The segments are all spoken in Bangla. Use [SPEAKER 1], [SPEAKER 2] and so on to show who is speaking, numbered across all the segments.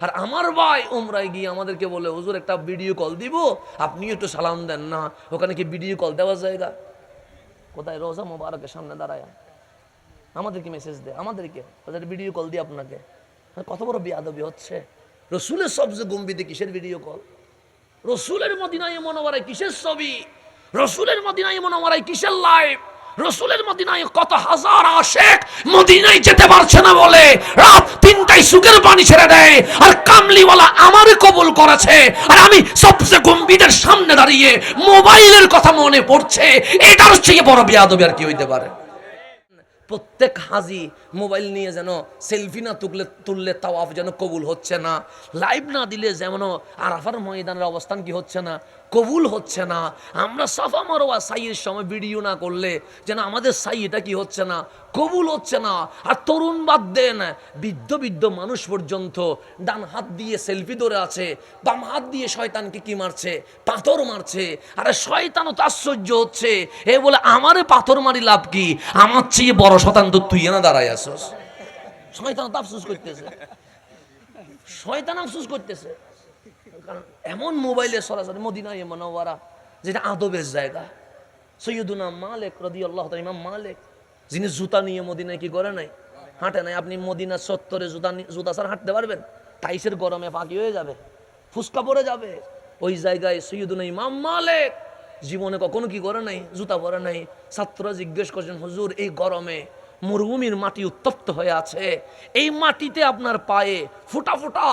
[SPEAKER 1] আর আমার ভাই উমরায় গিয়ে আমাদেরকে বলে, হুজুর একটা ভিডিও কল দিব, আপনি একটু সালাম দেন না। ওখানে কি ভিডিও কল দেওয়া জায়গা? কোথায়? রোজা মোবারকের সামনে দাঁড়ায় আমাদেরকে মেসেজ দেয়, আমাদেরকে ভিডিও কল দিয়ে আপনাকে। কত বড় বেয়াদবি হচ্ছে। রসুলের সবচেয়ে গম্ভীর কিসের ভিডিও কল? রসুলের মদিনায় মনোয়ারায় কিসের ছবি? রসুলের মদিনায় মনোয়ারায় কিসের লাইভ? রসুলের মদিনায় কত হাজার আশেক মদিনায় যেতে পারছে না বলে রাত 3টায় সুখের পানি ছেড়ে দেয়, আর কামলিওয়ালা আমারে কবুল করেছে, আর আমি সবচেয়ে গম্ভীরের সামনে দাঁড়িয়ে মোবাইলের কথা মনে পড়ছে। এটার চেয়ে বড় বেয়াদবি আর কি হইতে পারে? প্রত্যেক হাজি মোবাইল নিয়ে যেন সেলফি না তুললে তাওয়াফ যেন কবুল হচ্ছে না, লাইভ না দিলে যেমন আরাফার ময়দানের অবস্থান কি হচ্ছে না, কবুল হচ্ছে না। আমরা সাফা মারওয়া সাইয়ের সময় ভিডিও না করলে যেন আমাদের সাই এটা কি হচ্ছে না, কবুল হচ্ছে না। আর তরুণ বাদ দেন, বৃদ্ধ বৃদ্ধ মানুষ পর্যন্ত ডান হাত দিয়ে সেলফি ধরে আছে, বাম হাত দিয়ে শয়তানকে কি মারছে, পাথর মারছে। আরে শয়তানও তো আশ্চর্য হচ্ছে, এ বলে আমারে পাথর মারি লাভ কি, আমার চেয়ে বড় শতান তো তুই না দাঁড়াই আসস। শয়তান তো আফসোস করতেছে, শয়তান আফসোস করতেছে। কারণ এমন মোবাইলে সরাসরি মদিনায় মুনাওয়ারা যেটা আদবের জায়গা। সৈয়দুনা মালিক রাদিয়াল্লাহু তাআলা, ইমাম মালিক, যিনি জুতা নিয়ে মদিনায় কি করে নাই, হাঁটে নাই। আপনি মদিনার চত্বরে জুতা ছাড়া হাঁটতে পারবেন? টাইসের গরমে ফাঁকি হয়ে যাবে, ফুসকা পড়ে যাবে। ওই জায়গায় সৈয়দুনা ইমাম মালিক জীবনে কখনো কি করে নাই, জুতা পরে নাই। ছাত্ররা জিজ্ঞেস করছেন, হুজুর এই গরমে মরুভূমির মাটি উত্তপ্ত হয়ে আছে, এই মাটিতে আপনার পায়ে ফোঁটা ফোঁটা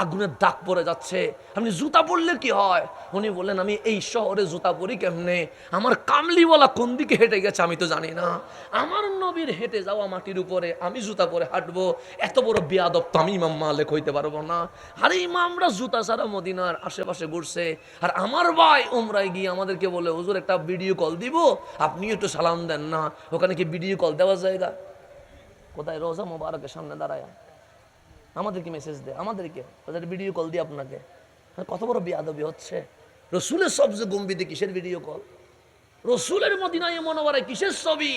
[SPEAKER 1] আগুনের দাগ পড়ে যাচ্ছে, আপনি জুতা পরলে কি হয়? উনি বললেন, আমি এই শহরে জুতা পরি কেমনে? আমার কামলিওয়ালা কোন দিকে হেঁটে গেছে আমি তো জানি না, আমার নবীর হেঁটে যাওয়া মাটির উপরে আমি জুতা পরে হাঁটবো? এত বড় বেয়াদব তো আমি ইমাম মালিক হইতে পারবো না। আরে ইমামরা জুতা ছাড়া মদিনার আশেপাশে ঘুরছে, আর আমার ভাই উমরায় গিয়ে আমাদেরকে বলে, হুজুর একটা ভিডিও কল দিব, আপনি একটু সালাম দেন না। ওখানে কি ভিডিও কল দেওয়া জায়গা? কোথায়? রোজা মোবারকের সামনে দাঁড়ায় আমাদেরকে মেসেজ দেয়, আমাদেরকে ভিডিও কল দিয়ে আপনাকে। কত বড় বেয়াদবি হচ্ছে। রসুলের সবচেয়ে গম্ভীর কিসের ভিডিও কল? রসুলের মদিনায় মুনাওয়ারায় কিসের ছবি?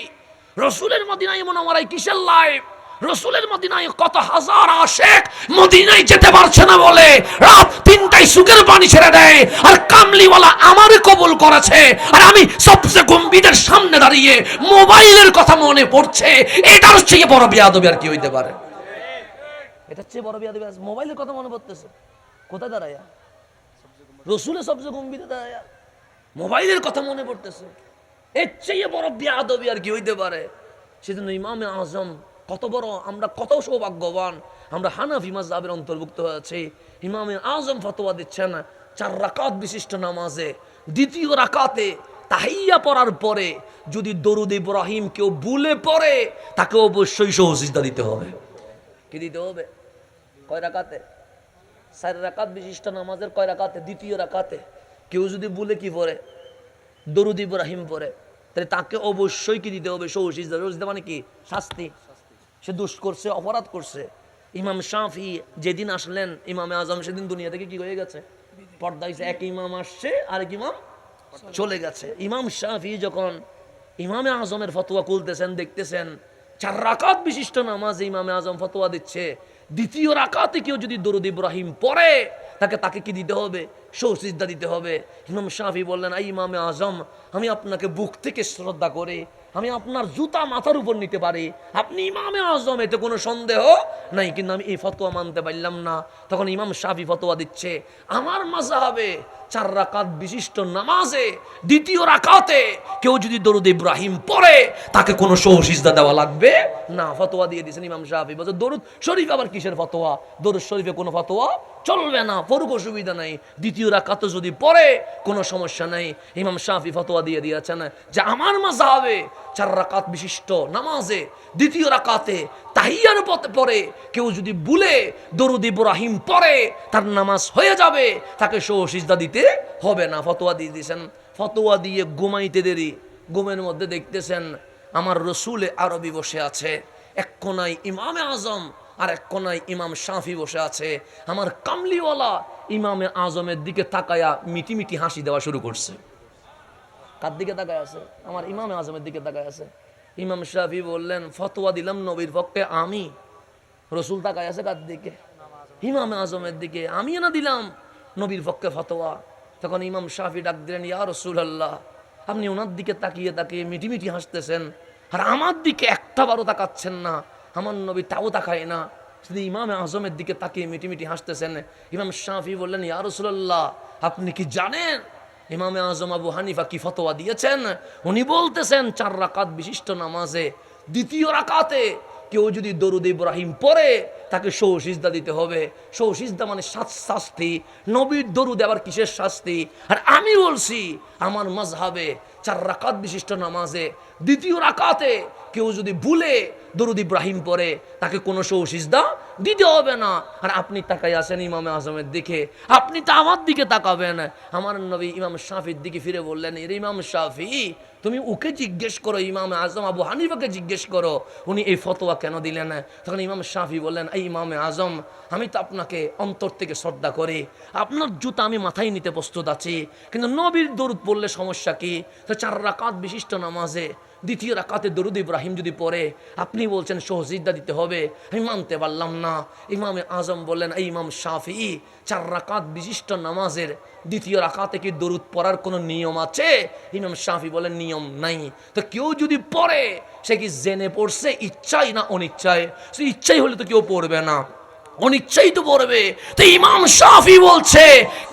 [SPEAKER 1] রসুলের মদিনায় মুনাওয়ারায় কিসের লাইভ? রসুলের মদিনায় কত হাজার আশেক মদিনায় যেতে পারছে না বলে রাত 3টায় সুখের পানি ছেড়ে দেয়, আর কামলিওয়ালা আমারে কবুল করেছে, আর আমি সবচেয়ে গম্ভীরের সামনে দাঁড়িয়ে মোবাইলের কথা মনে পড়ছে। এটার চেয়ে বড় বেয়াদবি আর কি হইতে পারে? এটার চেয়ে বড় বেয়াদবি মোবাইলের কথা মনে পড়তেছে। কোথায় দাঁড়ায়? রসুলের সবচেয়ে গম্ভীরে দাঁড়ায় মোবাইলের কথা মনে পড়তেছে। এর চেয়ে বড় বেয়াদবি আর কি হইতে পারে? সেজন্য ইমামে আজম কত বড়, আমরা কত সৌভাগ্যবান, আমরা হানাফি মাযহাবের অন্তর্ভুক্ত হয়েছে। ইমামে আজম ফতোয়া দিচ্ছেন, 4 রাকাত বিশিষ্ট নামাজে দ্বিতীয় রাকাতে তাহিয়া পড়ার পরে যদি দরুদ ইব্রাহিম কেউ ভুলে পড়ে, তাকে অবশ্যই সিজদা দিতে হবে। কি দিতে হবে? কয় রাকাতে? 4 রাকাত বিশিষ্ট নামাজের কয় রাকাতে? দ্বিতীয় রাকাতে কেউ যদি ভুলে কি পড়ে, দরুদ ইব্রাহিম পড়ে, তাহলে তাকে অবশ্যই কি দিতে হবে? সিজদা। সিজদা মানে কি? শাস্তি। সে দোষ করছে, অপরাধ করছে। ইমাম শাফি যেদিন আসলেন ইমামে আজম, সেদিন দুনিয়া থেকে কি হয়ে গেছে? পর্দা হয়েছে। এক ইমাম আসছে, আরেক ইমাম চলে গেছে। ইমাম শাফি যখন ইমামে আজমের ফতোয়া খুলতেছেন, দেখতেছেন 4 রাকাত বিশিষ্ট নামাজে ইমামে আজম ফতোয়া দিচ্ছে, দ্বিতীয় রাকাতে কেউ যদি দরুদ ইব্রাহিম পড়ে, তাকে কি দিতে হবে? সিজদা দিতে হবে। ইমাম শাফি বললেন, আই ইমামে আজম, আমি আপনাকে বুক থেকে শ্রদ্ধা করে আমি আপনার জুতা মাথার উপর নিতে পারি, আপনি ইমামে আজম, এতে কোনো সন্দেহ নাই, কিন্তু আমি এই ফতোয়া মানতে পারলাম না। তখন ইমাম শাফি ফতোয়া দিচ্ছে, আমার মাযহাবে 4 রাকাত বিশিষ্ট নামাজে দ্বিতীয় রাকাতে কেউ যদি দরুদ ইব্রাহিম পড়ে, তাকে কোনো সিজদা দেওয়া লাগবে না। ফতোয়া দিয়ে দিয়েছেন ইমাম শাফি। বলছে দরুদ শরীফ আবার কিসের ফতোয়া? দরুদ শরীফে কোনো ফতোয়া চলবে না, পড়ুক, অসুবিধা নাই, দ্বিতীয় রাকাতে যদি পড়ে কোনো সমস্যা নাই। ইমাম শাফি ফতোয়া দিয়ে দিয়েছেন যে আমার মাযহাবে 4 রাকাত বিশিষ্ট নামাজে দ্বিতীয় রাকাতে তাহিয়ার পরে কেউ যদি ভুলে দরুদ ইব্রাহিম পড়ে, তার নামাজ হয়ে যাবে, তাকে সিজদা দিতে হবে না। ফতোয়া দিয়ে দিয়েছেন। ফতোয়া দিয়ে ঘুমাইতে দেরি, ঘুমের মধ্যে দেখতেছেন আমার রসুলে আরবি বসে আছে, এক কোনায় ইমামে আজম আর এক কোনায় ইমাম শাফি বসে আছে। আমার কামলিওয়ালা ইমামে আজমের দিকে তাকায়া মিটি মিটি হাসি দেওয়া শুরু করছে। কার দিকে তাকায় আছে? আমার ইমামে আজমের দিকে তাকায় আছে। ইমাম শাফি বললেন, ফতোয়া দিলাম নবীর পক্ষে আমি, রসুল তাকায় আছে কার দিকে? ইমামে আজমের দিকে, আমি না দিলাম নবীর পক্ষে ফতোয়া। তখন ইমাম শাফি ডাক দিলেন, ইয়া রাসূলুল্লাহ, আপনি ওনার দিকে তাকিয়ে তাকিয়ে মিটি মিটি হাসতেছেন, আর আমার দিকে একটা বারও তাকাচ্ছেন না, আমার নবী তাও তাকায় না, শুধু ইমামে আজমের দিকে তাকিয়ে মিটি মিটি হাসতেছেন। ইমাম শাফি বললেন, ইয়া রাসূলুল্লাহ, আপনি কি জানেন ইমামে আজম আবু হানিফা কি ফতোয়া দিয়েছেন? উনি বলতেছেন 4 রাকাত বিশিষ্ট নামাজে দ্বিতীয় রাকাতে কেউ যদি দরুদ ইব্রাহিম পড়ে তাকে সৌসিজদা দিতে হবে। সৌসিজদা মানে শাস্তি, নবীর দরুদ আবার কিসের শাস্তি? আর আমি বলছি আমার মাযহাবে 4 রাকাত বিশিষ্ট নামাজে দ্বিতীয় রাকাতে কেউ যদি ভুলে দরুদ ইব্রাহিম পড়ে তাকে কোনো সৌসিজদা দিতে হবে না। আর আপনি তাকাই আছেন ইমামে আজমের দিকে, আপনি তো আমার দিকে তাকাবেন। আমার নবী ইমাম শাফির দিকে ফিরে বললেন, এর ইমাম শাফি, তুমি ওকে জিজ্ঞেস করো, ইমামে আজম আবু হানিফাকে জিজ্ঞেস করো উনি এই ফতোয়া কেন দিলেন। তখন ইমাম শাফি বললেন, এই ইমামে আজম, আমি তো আপনাকে অন্তর থেকে শ্রদ্ধা করি, আপনার জুতা আমি মাথায় নিতে প্রস্তুত আছি, কিন্তু নবীর দরুদ পড়লে সমস্যা কি? তো 4 রাকাত বিশিষ্ট নামাজে দ্বিতীয় রাকাতে দরুদ ইব্রাহিম যদি পড়ে আপনি বলছেন সহজিদা দিতে হবে, আমি মানতে পারলাম না। ইমামে আজম বললেন, এই ইমাম শাফি, 4 রাকাত বিশিষ্ট নামাজের দ্বিতীয় রাকাতে কি দরুদ পড়ার কোনো নিয়ম আছে? ইমাম শাফি বলেন, নিয়ম নাই। তো কেউ যদি পড়ে সে কি জেনে পড়ছে ইচ্ছাই না অনিচ্ছায়? সে ইচ্ছাই হলে তো কেউ পড়বে না, অনিচ্ছাই তো পড়বে। তো ইমাম শাফি বলছে,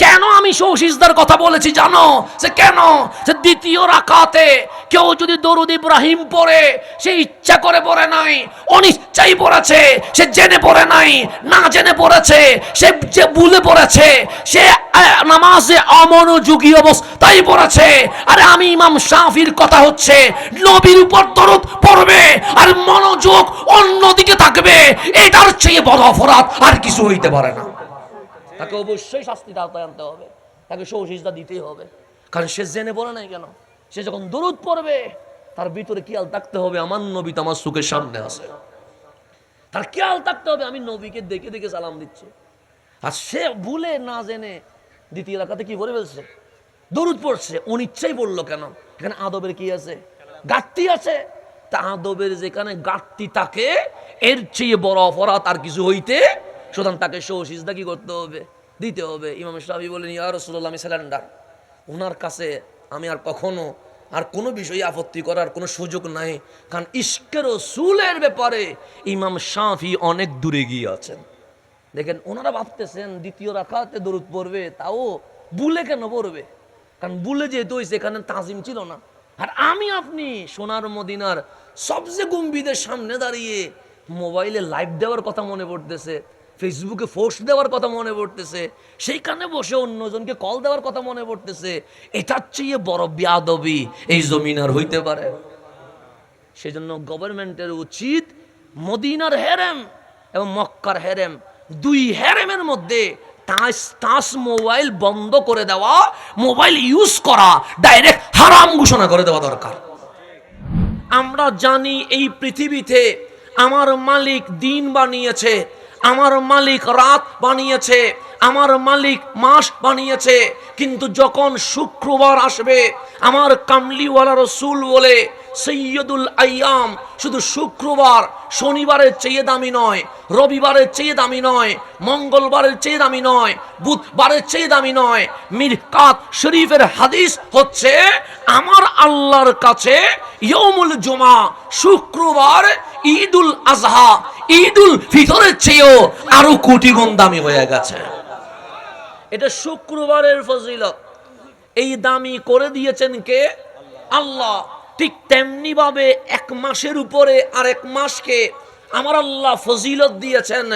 [SPEAKER 1] কেন আমি সৌসিজদার কথা বলেছি জানো? সে কেন? সে দ্বিতীয় রাকাতে কেউ যদি দরুদ ইব্রাহিম পড়ে সে ইচ্ছা করে পড়ে নাই, অনিচ্ছাই পড়েছে। সে জেনে পড়ে নাই, না জেনে পড়েছে, সে যে ভুলে পড়েছে, সে নামাজে অমনোযোগী অবস্থায় পড়েছে। আরে আমি ইমাম শাফির কথা হচ্ছে নবীর উপর দরুদ পড়বে আর মনোযোগ অন্যদিকে থাকবে, এটার চেয়ে বড় অপরাধ আর কিছু হইতে পারে না। তাকে অবশ্যই শাস্তিটা আওতায় আনতে হবে, তাকে সৌসিজদা দিতেই হবে, কারণ সে জেনে পড়ে নাই কেন। সে যখন দরুদ পড়বে তার ভিতরে খেয়াল থাকতে হবে আমার নবী তো আমার চোখের সামনে আছে, তার খেয়াল থাকতে হবে আমি নবীকে দেখে দেখে সালাম দিচ্ছি। আর সে ভুলে না জেনে দ্বিতীয় রাকাতে কি বলে ফেলছে, দরুদ পড়ছে, অনিচ্ছাই পড়লো কেন? এখানে আদবের কি আছে? ঘাটতি আছে। তা আদবের যেখানে ঘাটতি থাকে এর চেয়ে বড় অপরাধ আর কিছু হইতে, সুতরাং তাকে সৌসিজদা কি করতে হবে? দিতে হবে। ইমাম শাফি বলেন, ইয়া রাসূলুল্লাহ, আমি স্যালেন্ডার, ওনার কাছে আমি আর কখনো আর কোনো বিষয়ে আপত্তি করার কোনো সুযোগ নাই, কারণ ইশকে রাসূলের ব্যাপারে ইমাম শাফি অনেক দূরে গিয়ে আছেন। দেখেন ওনারা ভাবতেছেন দ্বিতীয় রাকাতে দরুদ পড়বে, তাও ভুলে কেন পড়বে? কারণ ভুলে যেহেতু এখানে তাজিম ছিল না। আর আমি আপনি সোনার মদিনার সবচেয়ে গম্ভীরের সামনে দাঁড়িয়ে মোবাইলে লাইভ দেওয়ার কথা মনে পড়তেছে, ফেসবুকে পোস্ট দেওয়ার কথা মনে পড়তেছে, সেইখানে বসে অন্যজনকে কল দেওয়ার কথা মনে পড়তেছে, এটার চেয়ে বড় বেয়াদবি এই জমিন আর হইতে পারে? সেজন্য গভর্নমেন্টের উচিত মদিনার হেরেম এবং মক্কার হেরেম, 2 হেরেমের মধ্যে টাচ মোবাইল বন্ধ করে দেওয়া, মোবাইল ইউজ করা ডাইরেক্ট হারাম ঘোষণা করে দেওয়া দরকার। আমরা জানি এই পৃথিবীতে আমার মালিক দিন বানিয়েছে, আমার মালিক রাত বানিয়েছে, আমার মালিক মাস বানিয়েছে, কিন্তু যখন শুক্রবার আসবে আমার কামলিওয়ালা রসুল বলে সৈয়দুল আইয়াম, শুধু শুক্রবার শনিবারের চেয়ে দামি নয়, রবিবারের চেয়ে দামি নয়, মঙ্গলবারের চেয়ে দামি নয়, বুধবারের চেয়ে দামি নয়। মিরকাত শরীফের হাদিস হচ্ছে আমার আল্লাহর কাছে ইয়মুল জুমা, শুক্রবার, ঈদুল আজহা, ঈদুল ফিতরের চেয়েও আরো কোটি গুণ দামি হয়ে গেছে। এটা শুক্রবারের ফজিলত, এই দামি করে দিয়েছেন কে? আল্লাহ। ঠিক তেমনি ভাবে 1 মাসের উপরে আর 1 মাসকে আমার আল্লাহ ফজিলত দিয়েছেন,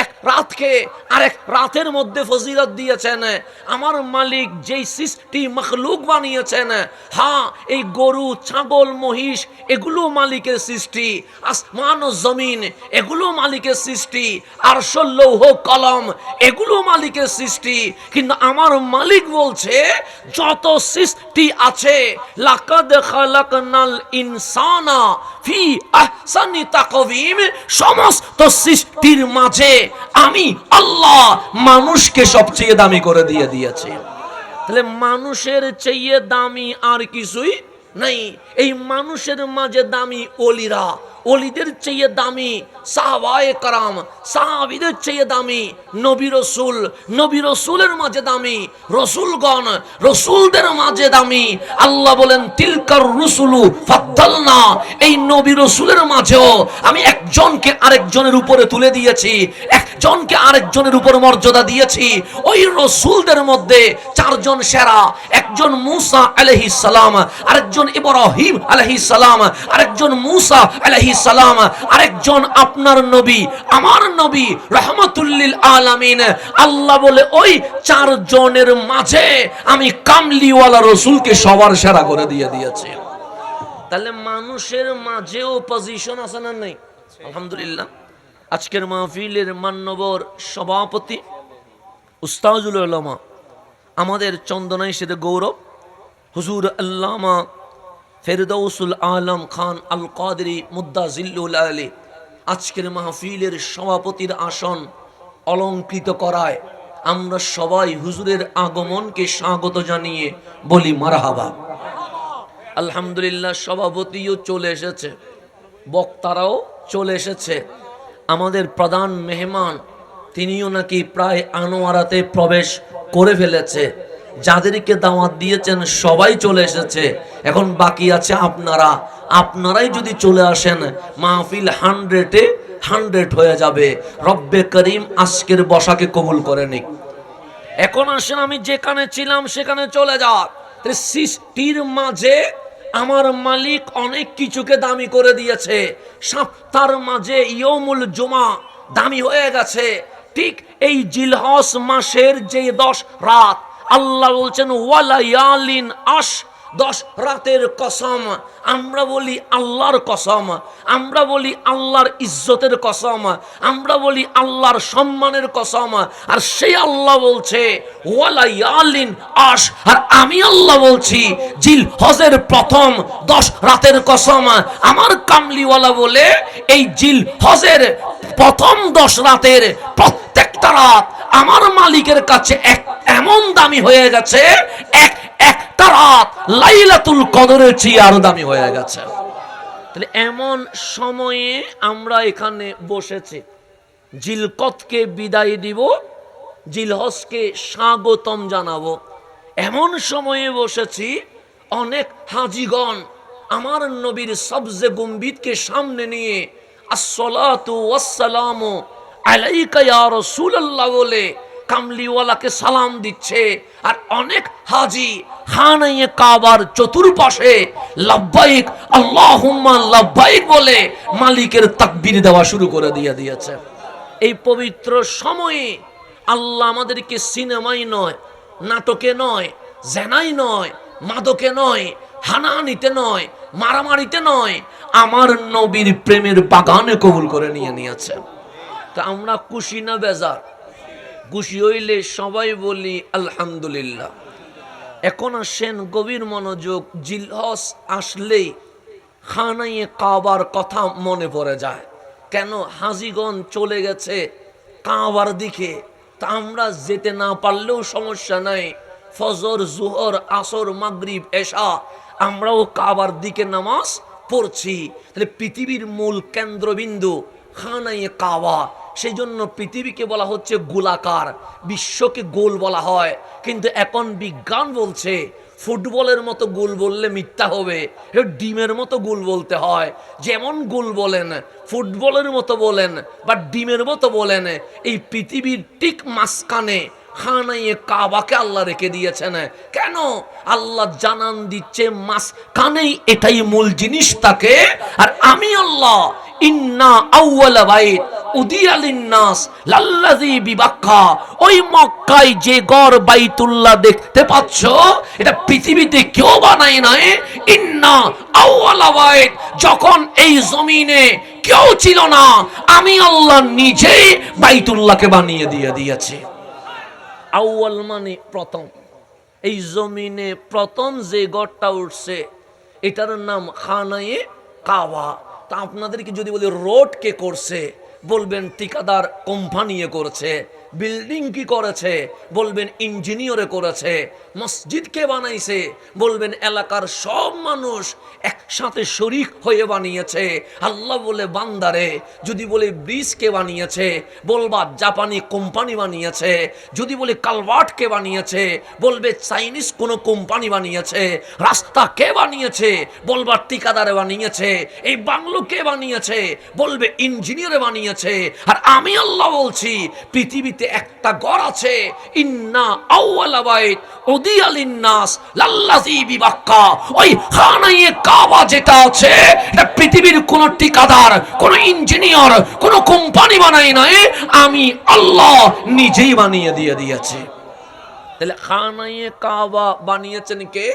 [SPEAKER 1] 1 রাতকে আর 1 রাতের মধ্যে ফজিলত দিয়েছেন। আমার মালিক যেই সৃষ্টি মখলুক বানিয়েছেন, হ্যাঁ এই গরু, ছাগল, মহিষ এগুলো মালিকের সৃষ্টি, আসমান ও জমিন এগুলো মালিকের সৃষ্টি, আরশ, লৌহ, কলম এগুলো মালিকের সৃষ্টি, কিন্তু আমার মালিক বলছে যত সৃষ্টি আছে লাকাদ খালাকনাল ইনসানা ফি আহসানি তাকওয়িম, সমস্ত সৃষ্টির মাঝে আমি আল্লাহ মানুষকে সবচেয়ে দামি করে দিয়েছি। তাহলে মানুষের চেয়ে দামি আর কিছুই নাই। এই মানুষের মাঝে দামি অলিরা, অলিদের চেয়ে দামি সাহাবায়ে কারাম, সাহাবীদের চেয়ে দামি নবী রসুল, নবী রসুলের মাঝে দামি রসুলগণ, রসুলদের মাঝে দামি আল্লাহ বলেন তিলকার রসুলু ফাদ্দালনা। এই নবী রসুলের মাঝেও আমি একজনকে আরেকজনের উপরে তুলে দিয়েছি, একজনকে আরেকজনের উপর মর্যাদা দিয়েছি। ওই রসুলদের মধ্যে চারজন সেরা, একজন মুসা আলাইহিস সালাম, আরেকজন ইব্রাহিম আলাইহিস সালাম, আরেকজন মুসা আলাইহিস সালাম, আরেকজন আপনার নবী, আমার নবী রাহমাতুল লিল আলামিন। আল্লাহ বলে ওই চারজনের মাঝে আমি কামলিওয়ালা রসুলকে সবার সেরা করে দিয়েছি। তাহলে মানুষের মাঝেও পজিশন আছে না নাই? আলহামদুলিল্লাহ। আজকের মাহফিলের মান্যবর সভাপতি উস্তাজুল উলামা, আমাদের চন্দনাই সেদের গৌরব হুজুর আল্লামা ফেরদৌসুল আলম খান আল কাদরি মুদ্দাজিল্লুল আলী, আজকের মাহফিলের সভাপতির আসন অলঙ্কৃত করায় আমরা সবাই হুজুরের আগমনকে স্বাগত জানিয়ে বলি মারহাবা। আলহামদুলিল্লাহ, সভাপতিও চলে এসেছে, বক্তারাও চলে এসেছে। আমাদের প্রধান মেহমান তিনিও নাকি প্রায় আনোয়ারাতে প্রবেশ করে ফেলেছে। যাদেরকে দাওয়াত দিয়েছেন সবাই চলে এসেছে। এখন বাকি আছে আপনারাই যদি চলে আসেন মাহফিল 100-এ 100 হয়ে যাবে। রব্বে করিম আজকের বসাকে কবুল করে নিক। এখন আসেন, আমি যেখানে ছিলাম সেখানে চলে যাওয়ার সৃষ্টির মাঝে আমার মালিক অনেক কিছুকে দামি করে দিয়েছে। সপ্তাহের মাঝে ইয়মুল জুমা দামি হয়ে গেছে। ঠিক এই জিলহজ মাসের যে 10 রাত, আল্লাহ বলছেন ওয়ালায়ালিন আশ, 10 রাতের কসম। আমরা বলি আল্লাহর কসম, আমরা বলি আল্লাহর ইজ্জতের কসম, আমরা বলি আল্লাহর সম্মানের কসম। আর সেই আল্লাহ বলছে ওয়ালায়ালিন আশ, আর আমি আল্লাহ বলছি জিলহজের প্রথম 10 রাতের কসম। আমার কামলিওয়ালা বলে এই জিলহজের প্রথম 10 রাতের প্রত্যেকটা রাত আমার মালিকের কাছে এমন দামি হয়ে গেছে, একটা রাত লাইলাতুল কদরের চেয়ে আরো দামি হয়ে গেছে। তাহলে এমন সময়ে আমরা এখানে বসেছি, জিলকদকে বিদায় দিব, জিলহজকে স্বাগতম জানাবো। এমন সময়ে বসেছি অনেক হাজিগণ আমার নবীর সবজে গম্ভীরকে সামনে নিয়ে আসসালাতু ওয়াসসালামু আলাইকা ইয়া রাসূলুল্লাহ বলে কামলিওয়ালাকে সালাম দিচ্ছে। আর অনেক হাজি খানায়ে কাবার চতুর্পাশে লাব্বাইক আল্লাহুম্মা লাব্বাইক বলে মালিকের তাকবীর দেওয়া শুরু করে দিয়েছে। এই পবিত্র সময়ে আল্লাহ আমাদেরকে সিনেমায় নয়, নাটকে নয়, জেনাই নয়, মাদকে নয়, হানাহানিতে নয়, মারামারিতে নয়, আমার নবীর প্রেমের বাগানে কবুল করে নিয়েছে। তা আমরা খুশি না বেজার? খুশি হইলে সবাই বলি আলহামদুলিল্লাহ। এখন আসেন গভীর মনোযোগ। জিলহজ আসলেই খানায়ে কাবার কথা মনে পড়ে যায়। কেন? হাজিগণ চলে গেছে কাবার দিকে, তা আমরা যেতে না পারলেও সমস্যা নাই। ফজর, জোহর, আসর, মাগরিব, এশা আমরাও কাবার দিকে নামাজ পড়ছি। তাহলে পৃথিবীর মূল কেন্দ্রবিন্দু খানায়ে কাবা। সেই জন্য পৃথিবীকে বলা হচ্ছে গোলাকার, বিশ্বকে গোল বলা হয়। কিন্তু এখন বিজ্ঞান বলছে ফুটবলের মতো গোল বললে মিথ্যা হবে, ডিমের মতো গোল বলতে হয়। যেমন গোল বলেন, ফুটবলের মতো বলেন বা ডিমের মতো বলেন, এই পৃথিবীর ঠিক মাঝখানে খানায়ে কাবাকে আল্লাহ রেখে দিয়েছেন। কেন? আল্লাহ জানান দিচ্ছে মাঝখানেই এটাই মূল জিনিস থাকে। আর আমি আল্লাহ ইন্না আউওয়ালা বাইত উদিয়া লিন্নাস লাল্লাযী বিবাক্কা, ওই মক্কায় যে ঘর বাইতুল্লাহ দেখতে পাচ্ছ এটা পৃথিবীতে কেউ বানায় নাই। ইন্না আউওয়ালা বাইত, যখন এই জমিনে কেউ ছিল না, আমি আল্লাহ নিজেই বাইতুল্লাহকে বানিয়ে দিয়েছি। আউয়াল মানে প্রথম। এই জমিনে প্রথম যে ঘরটা উঠছে এটার নাম খানায়ে কাবা। তা আপনাদেরকে যদি বলি রোড কে করছে, বলবেন ঠিকাদার কোম্পানি করছে। বিল্ডিং কি করেছে, বলবেন ইঞ্জিনিয়ারে করেছে। মসজিদ কে বানাইছে, বলবেন এলাকার সব মানুষ একসাথে শরীক হয়ে বানিয়েছে। আল্লাহ বলে বান্দারে, যদি বলে ব্রিজ কে বানিয়েছে, বলবা জাপানি কোম্পানি বানিয়েছে। যদি বলে কালভার্ট কে বানিয়েছে, বলবে চাইনিজ কোনো কোম্পানি বানিয়েছে। রাস্তা কে বানিয়েছে, বলবা ঠিকাদারে বানিয়েছে। এই বাংলো কে বানিয়েছে, বলবে ইঞ্জিনিয়ারে বানিয়েছে। আর আমি আল্লাহ বলছি, পৃথিবীতে একটা ঘর আছে, ইন্না আউয়ালা বাইত উদিয়া লিন্নাস লাল্লাযী বিবাক্কা। ওই খানায়ে কাবা যেটা আছে, এটা পৃথিবীর কোন ঠিকাদার, কোন ইঞ্জিনিয়ার, কোন কোম্পানি বানায় নাই, আমি আল্লাহ নিজেই বানিয়ে দিয়েছি। তাহলে খানায়ে কাবা বানিয়েছেন কে?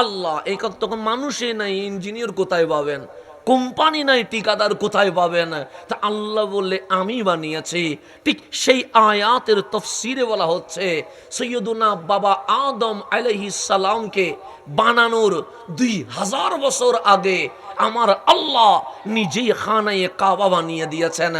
[SPEAKER 1] আল্লাহ। এই তখন মানুষই নাই, ইঞ্জিনিয়ার কোথায় পাবেন? কোম্পানি নাই, ঠিকাদার কোথায় পাবেন? তা আল্লাহ বললে আমি বানিয়েছি। ঠিক সেই আয়াতের তাফসীরে বলা হচ্ছে, সৈয়দুনা বাবা আদম আলাইহিস সালামকে বানানোর 2000 বছর আগে আমার আল্লাহ নিজেই খানায়ে কাবা বানিয়ে দিয়েছেন।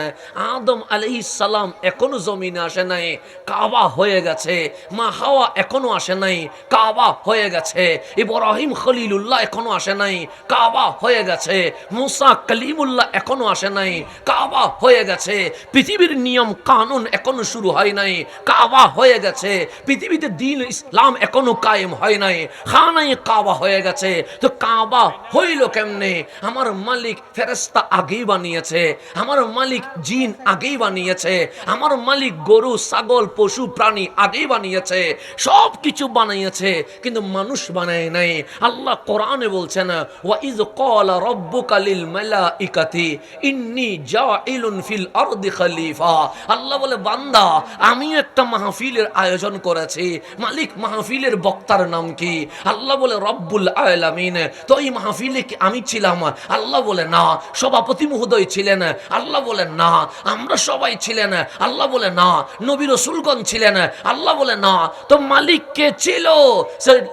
[SPEAKER 1] আদম আলাইহিস সালাম এখনো জমিনে আসে নাই, কাবা হয়ে গেছে। মা হাওয়া এখনো আসে নাই, কাবা হয়ে গেছে। ইব্রাহিম খলিলুল্লাহ এখনো আসে নাই, কাবা হয়ে গেছে। মুসা কালিমুল্লাহ এখনো আসে নাই, কাবা হয়ে গেছে। পৃথিবীর নিয়ম কানুন এখনো শুরু হয় নাই, কাবা হয়ে গেছে। পৃথিবীতে দ্বীন ইসলাম এখনো কায়েম হয় নাই, খানায়ে কাবা হয়ে গেছে। তো কাবা হইল কেমনে? আমার মালিক ফেরেশতা আগেই বানিয়েছে, আমার মালিক জিন আগেই বানিয়েছে, আমার মালিক গরু ছাগল পশু প্রাণী আগেই বানিয়েছে, সব কিছু বানিয়েছে, কিন্তু মানুষ বানায় নাই। আল্লাহ কোরআনে বলছেন, ওয়া ইয ক্বালা রাব্বুকা লিল মালাইকাতি ইন্নী জাইলুন ফিল আরদি খলিফা। আল্লাহ বলে, বান্দা আমি একটা মাহফিলের আয়োজন করেছি। মালিক মাহফিলের বক্তার নাম কি? আল্লাহ বলে রব্বুল আলামিন। তো এই মাহফিলে কি আমি ছিলাম? আল্লাহ বলে না। সভাপতি মহোদয় ছিলেন? আল্লাহ বলে না। আমরা সবাই ছিলেন? আল্লাহ বলে না। নবী রাসূলগণ ছিলেন? আল্লাহ বলে না। তো মালিক কে ছিল?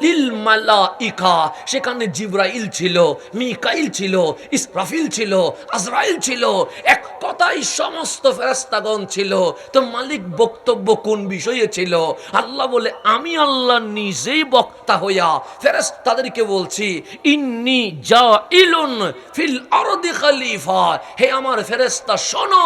[SPEAKER 1] লিল মালাইকা, সেখানে জিবরাইল ছিল, মিকাইল ছিল, ইসরাফিল ছিল, আজরাইল ছিল, এক কথাই সমস্ত ফেরেশতাগণ ছিল। তো মালিক বক্তব্য কোন বিষয়ে ছিল? আল্লাহ বলে, আমি আল্লাহ নিজেই বক্তা হইয়া ফেরেশতাদেরকে বলছি, ইন্নী জাইলুন ফিল আরদি খলিফা। হে আমার ফেরেশতা শোনো,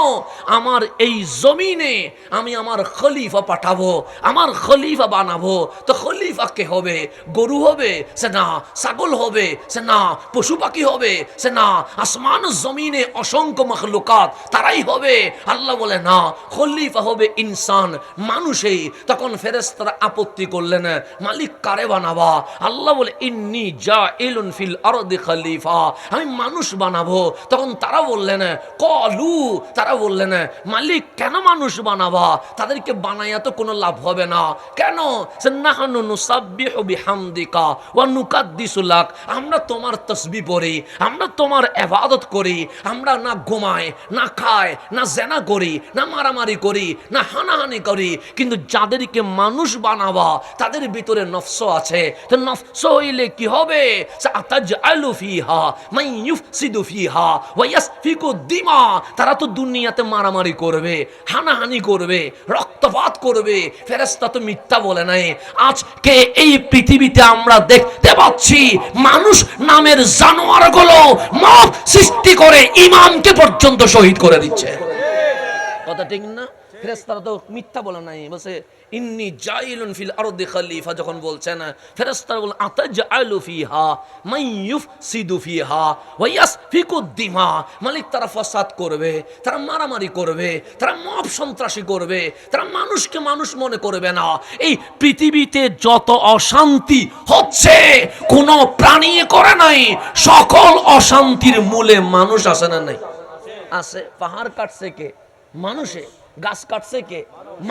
[SPEAKER 1] আমার এই জমিনে আমি আমার খলিফা পাঠাবো, আমার খলিফা বানাবো। তো খলিফা কে হবে? গরু হবে সে না, ছাগল হবে সে না, পশু পাখি হবে সে না, আসমান জমিনে অসংখ্য মাখলুকাত তারাই হবে? আল্লাহ বলে না, খলিফা হবে ইনসান, মানুষই। তখন ফেরেশতারা আপত্তি করলেন, মালিক কারে বানাবা? আল্লাহ বলে, ইন্নী জাইলুন ফিল আরদি খলিফা, আমি মানুষ বানাবো। তখন তারা বললেন, কলু, তারা বললেন, মালিক কেন মানুষ বানাবা? তাদেরকে বানাইয়া তো কোনো লাভ হবে না। কেন? নাহনু নুসাব্বিহু বিহামদিকা ওয়া নুকাদ্দিসু লাক, আমরা তোমার তাসবিহ পড়ি, আমরা তোমার ইবাদত করি, আমরা না ঘুমাই, না খাই, না জেনা করি, না মারামারি করি, না হানাহানি করি, কিন্তু যাদেরকে মানুষ বানাবা তাদের ভিতরে নফস আছে। তো নফস হইলে কি হবে? আতাজআলু ফিহা মান ইউফসিদু ফিহা ওয়া ইয়াসফিকু দিমা, তারা তো দুনিয়াতে মারামারি করবে, হানাহানি করবে, রক্তপাত করবে। ফেরেশতা তো মিথ্যা বলে নাই। আজকে এই পৃথিবীতে আমরা দেখতে পাচ্ছি মানুষ নামের জানোয়ারগুলো মব সৃষ্টি করে ইমামকে পর্যন্ত শহীদ করে দিচ্ছে। কথা ঠিক না? ফেরেশতারা তো মিথ্যা বলে নাই, বলছে ইন্নী জাইলুন ফিল আরদি খলিফা। যখন বলছেন ফেরেশতারা বলেন, আতাজআলু ফিহা মান ইউফসিদু ফিহা ওয়া ইয়াসফিকু দিমা, মালিক তারা ফাসাদ করবে, তারা মারামারি করবে, তারা মব সন্ত্রাসী করবে, তারা মানুষকে মানুষ মনে করবে না। এই পৃথিবীতে যত অশান্তি হচ্ছে কোনো প্রাণী করে নাই, সকল অশান্তির মূলে মানুষ আছে না নাই? আছে। পাহাড় কাটছে কে? মানুষে। গাছ কাটছে কে?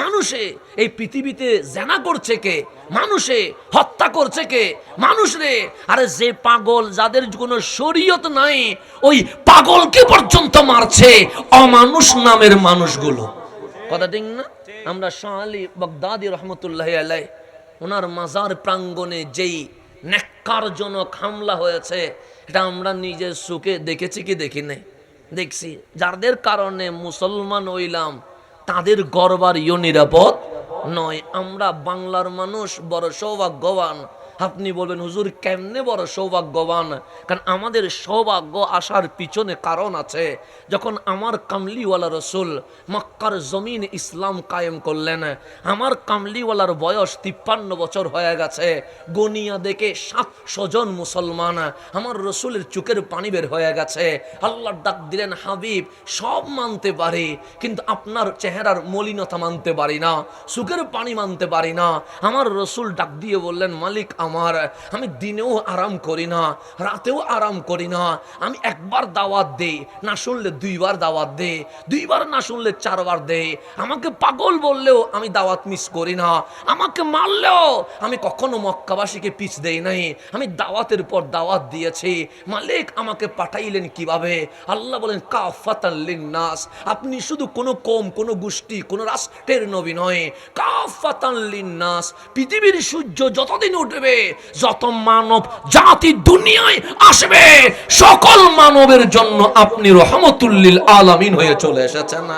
[SPEAKER 1] মানুষে। এই পৃথিবীতে জেনা করছে কে? মানুষে। হত্যা করছে কে? মানুষ রে। আরে যে পাগল, যাদের কোনো শরীয়ত নাই, ওই পাগলকে পর্যন্ত মারছে অমানুষ নামের মানুষগুলো। কথা ঠিক না? আমরা শাহ আলী বাগদাদি রহমতুল্লাহ আলাইহি, ওনার মাজার প্রাঙ্গণে যেই নেক্কারজনক হামলা হয়েছে, এটা আমরা নিজের চোখে দেখেছি কি দেখি নাই? দেখছি। যাদের কারণে মুসলমান হইলাম, তাদের গড়বাড়িও নিরাপদ নয়। আমরা বাংলার মানুষ বড় সৌভাগ্যবান। আপনি বলবেন হুজুর কেমনে বড় সৌভাগ্যবান? কারণ আমাদের সৌভাগ্য আসার পিছনে কারণ আছে। যখন আমার কামলিওয়ালা রসুল মক্কার জমিন ইসলাম কায়েম করলেন, আমার কামলিওয়ালার বয়স 53 বছর হয়ে গেছে। গনিয়া দেখে 700 জন মুসলমান, আমার রসুলের চোখের পানি বের হয়ে গেছে। আল্লাহ ডাক দিলেন, হাবিব সব মানতে পারি, কিন্তু আপনার চেহারার মলিনতা মানতে পারি না, চোখের পানি মানতে পারি না। আমার রসুল ডাক দিয়ে বললেন, মালিক আমার, আমি দিনেও আরাম করি না, রাতেও আরাম করি না। আমি একবার দাওয়াত দেই, না শুনলে 2 বার দাওয়াত দে, 2 বার না শুনলে 4 বার দে। আমাকে পাগল বললেও আমি দাওয়াত মিস করি না, আমাকে মারলেও আমি কখনো মক্কাবাসীকে পিছ দেই নাই। আমি দাওয়াতের পর দাওয়াত দিয়েছি। মালিক আমাকে পাঠাইলেন কিভাবে? আল্লাহ বলেন, কাফাতাল লিন্নাস। আপনি শুধু কোনো কম, কোনো গোষ্ঠী, কোনো রাষ্ট্রের নবী নয়, কাফাতাল লিন্নাস। পৃথিবীর সূর্য যতদিন উঠবে, যত মানব জাতি দুনিয়ায় আসবে, সকল মানবের জন্য আপনি রহমতুল লিল আলামিন হয়ে চলে এসেছেন।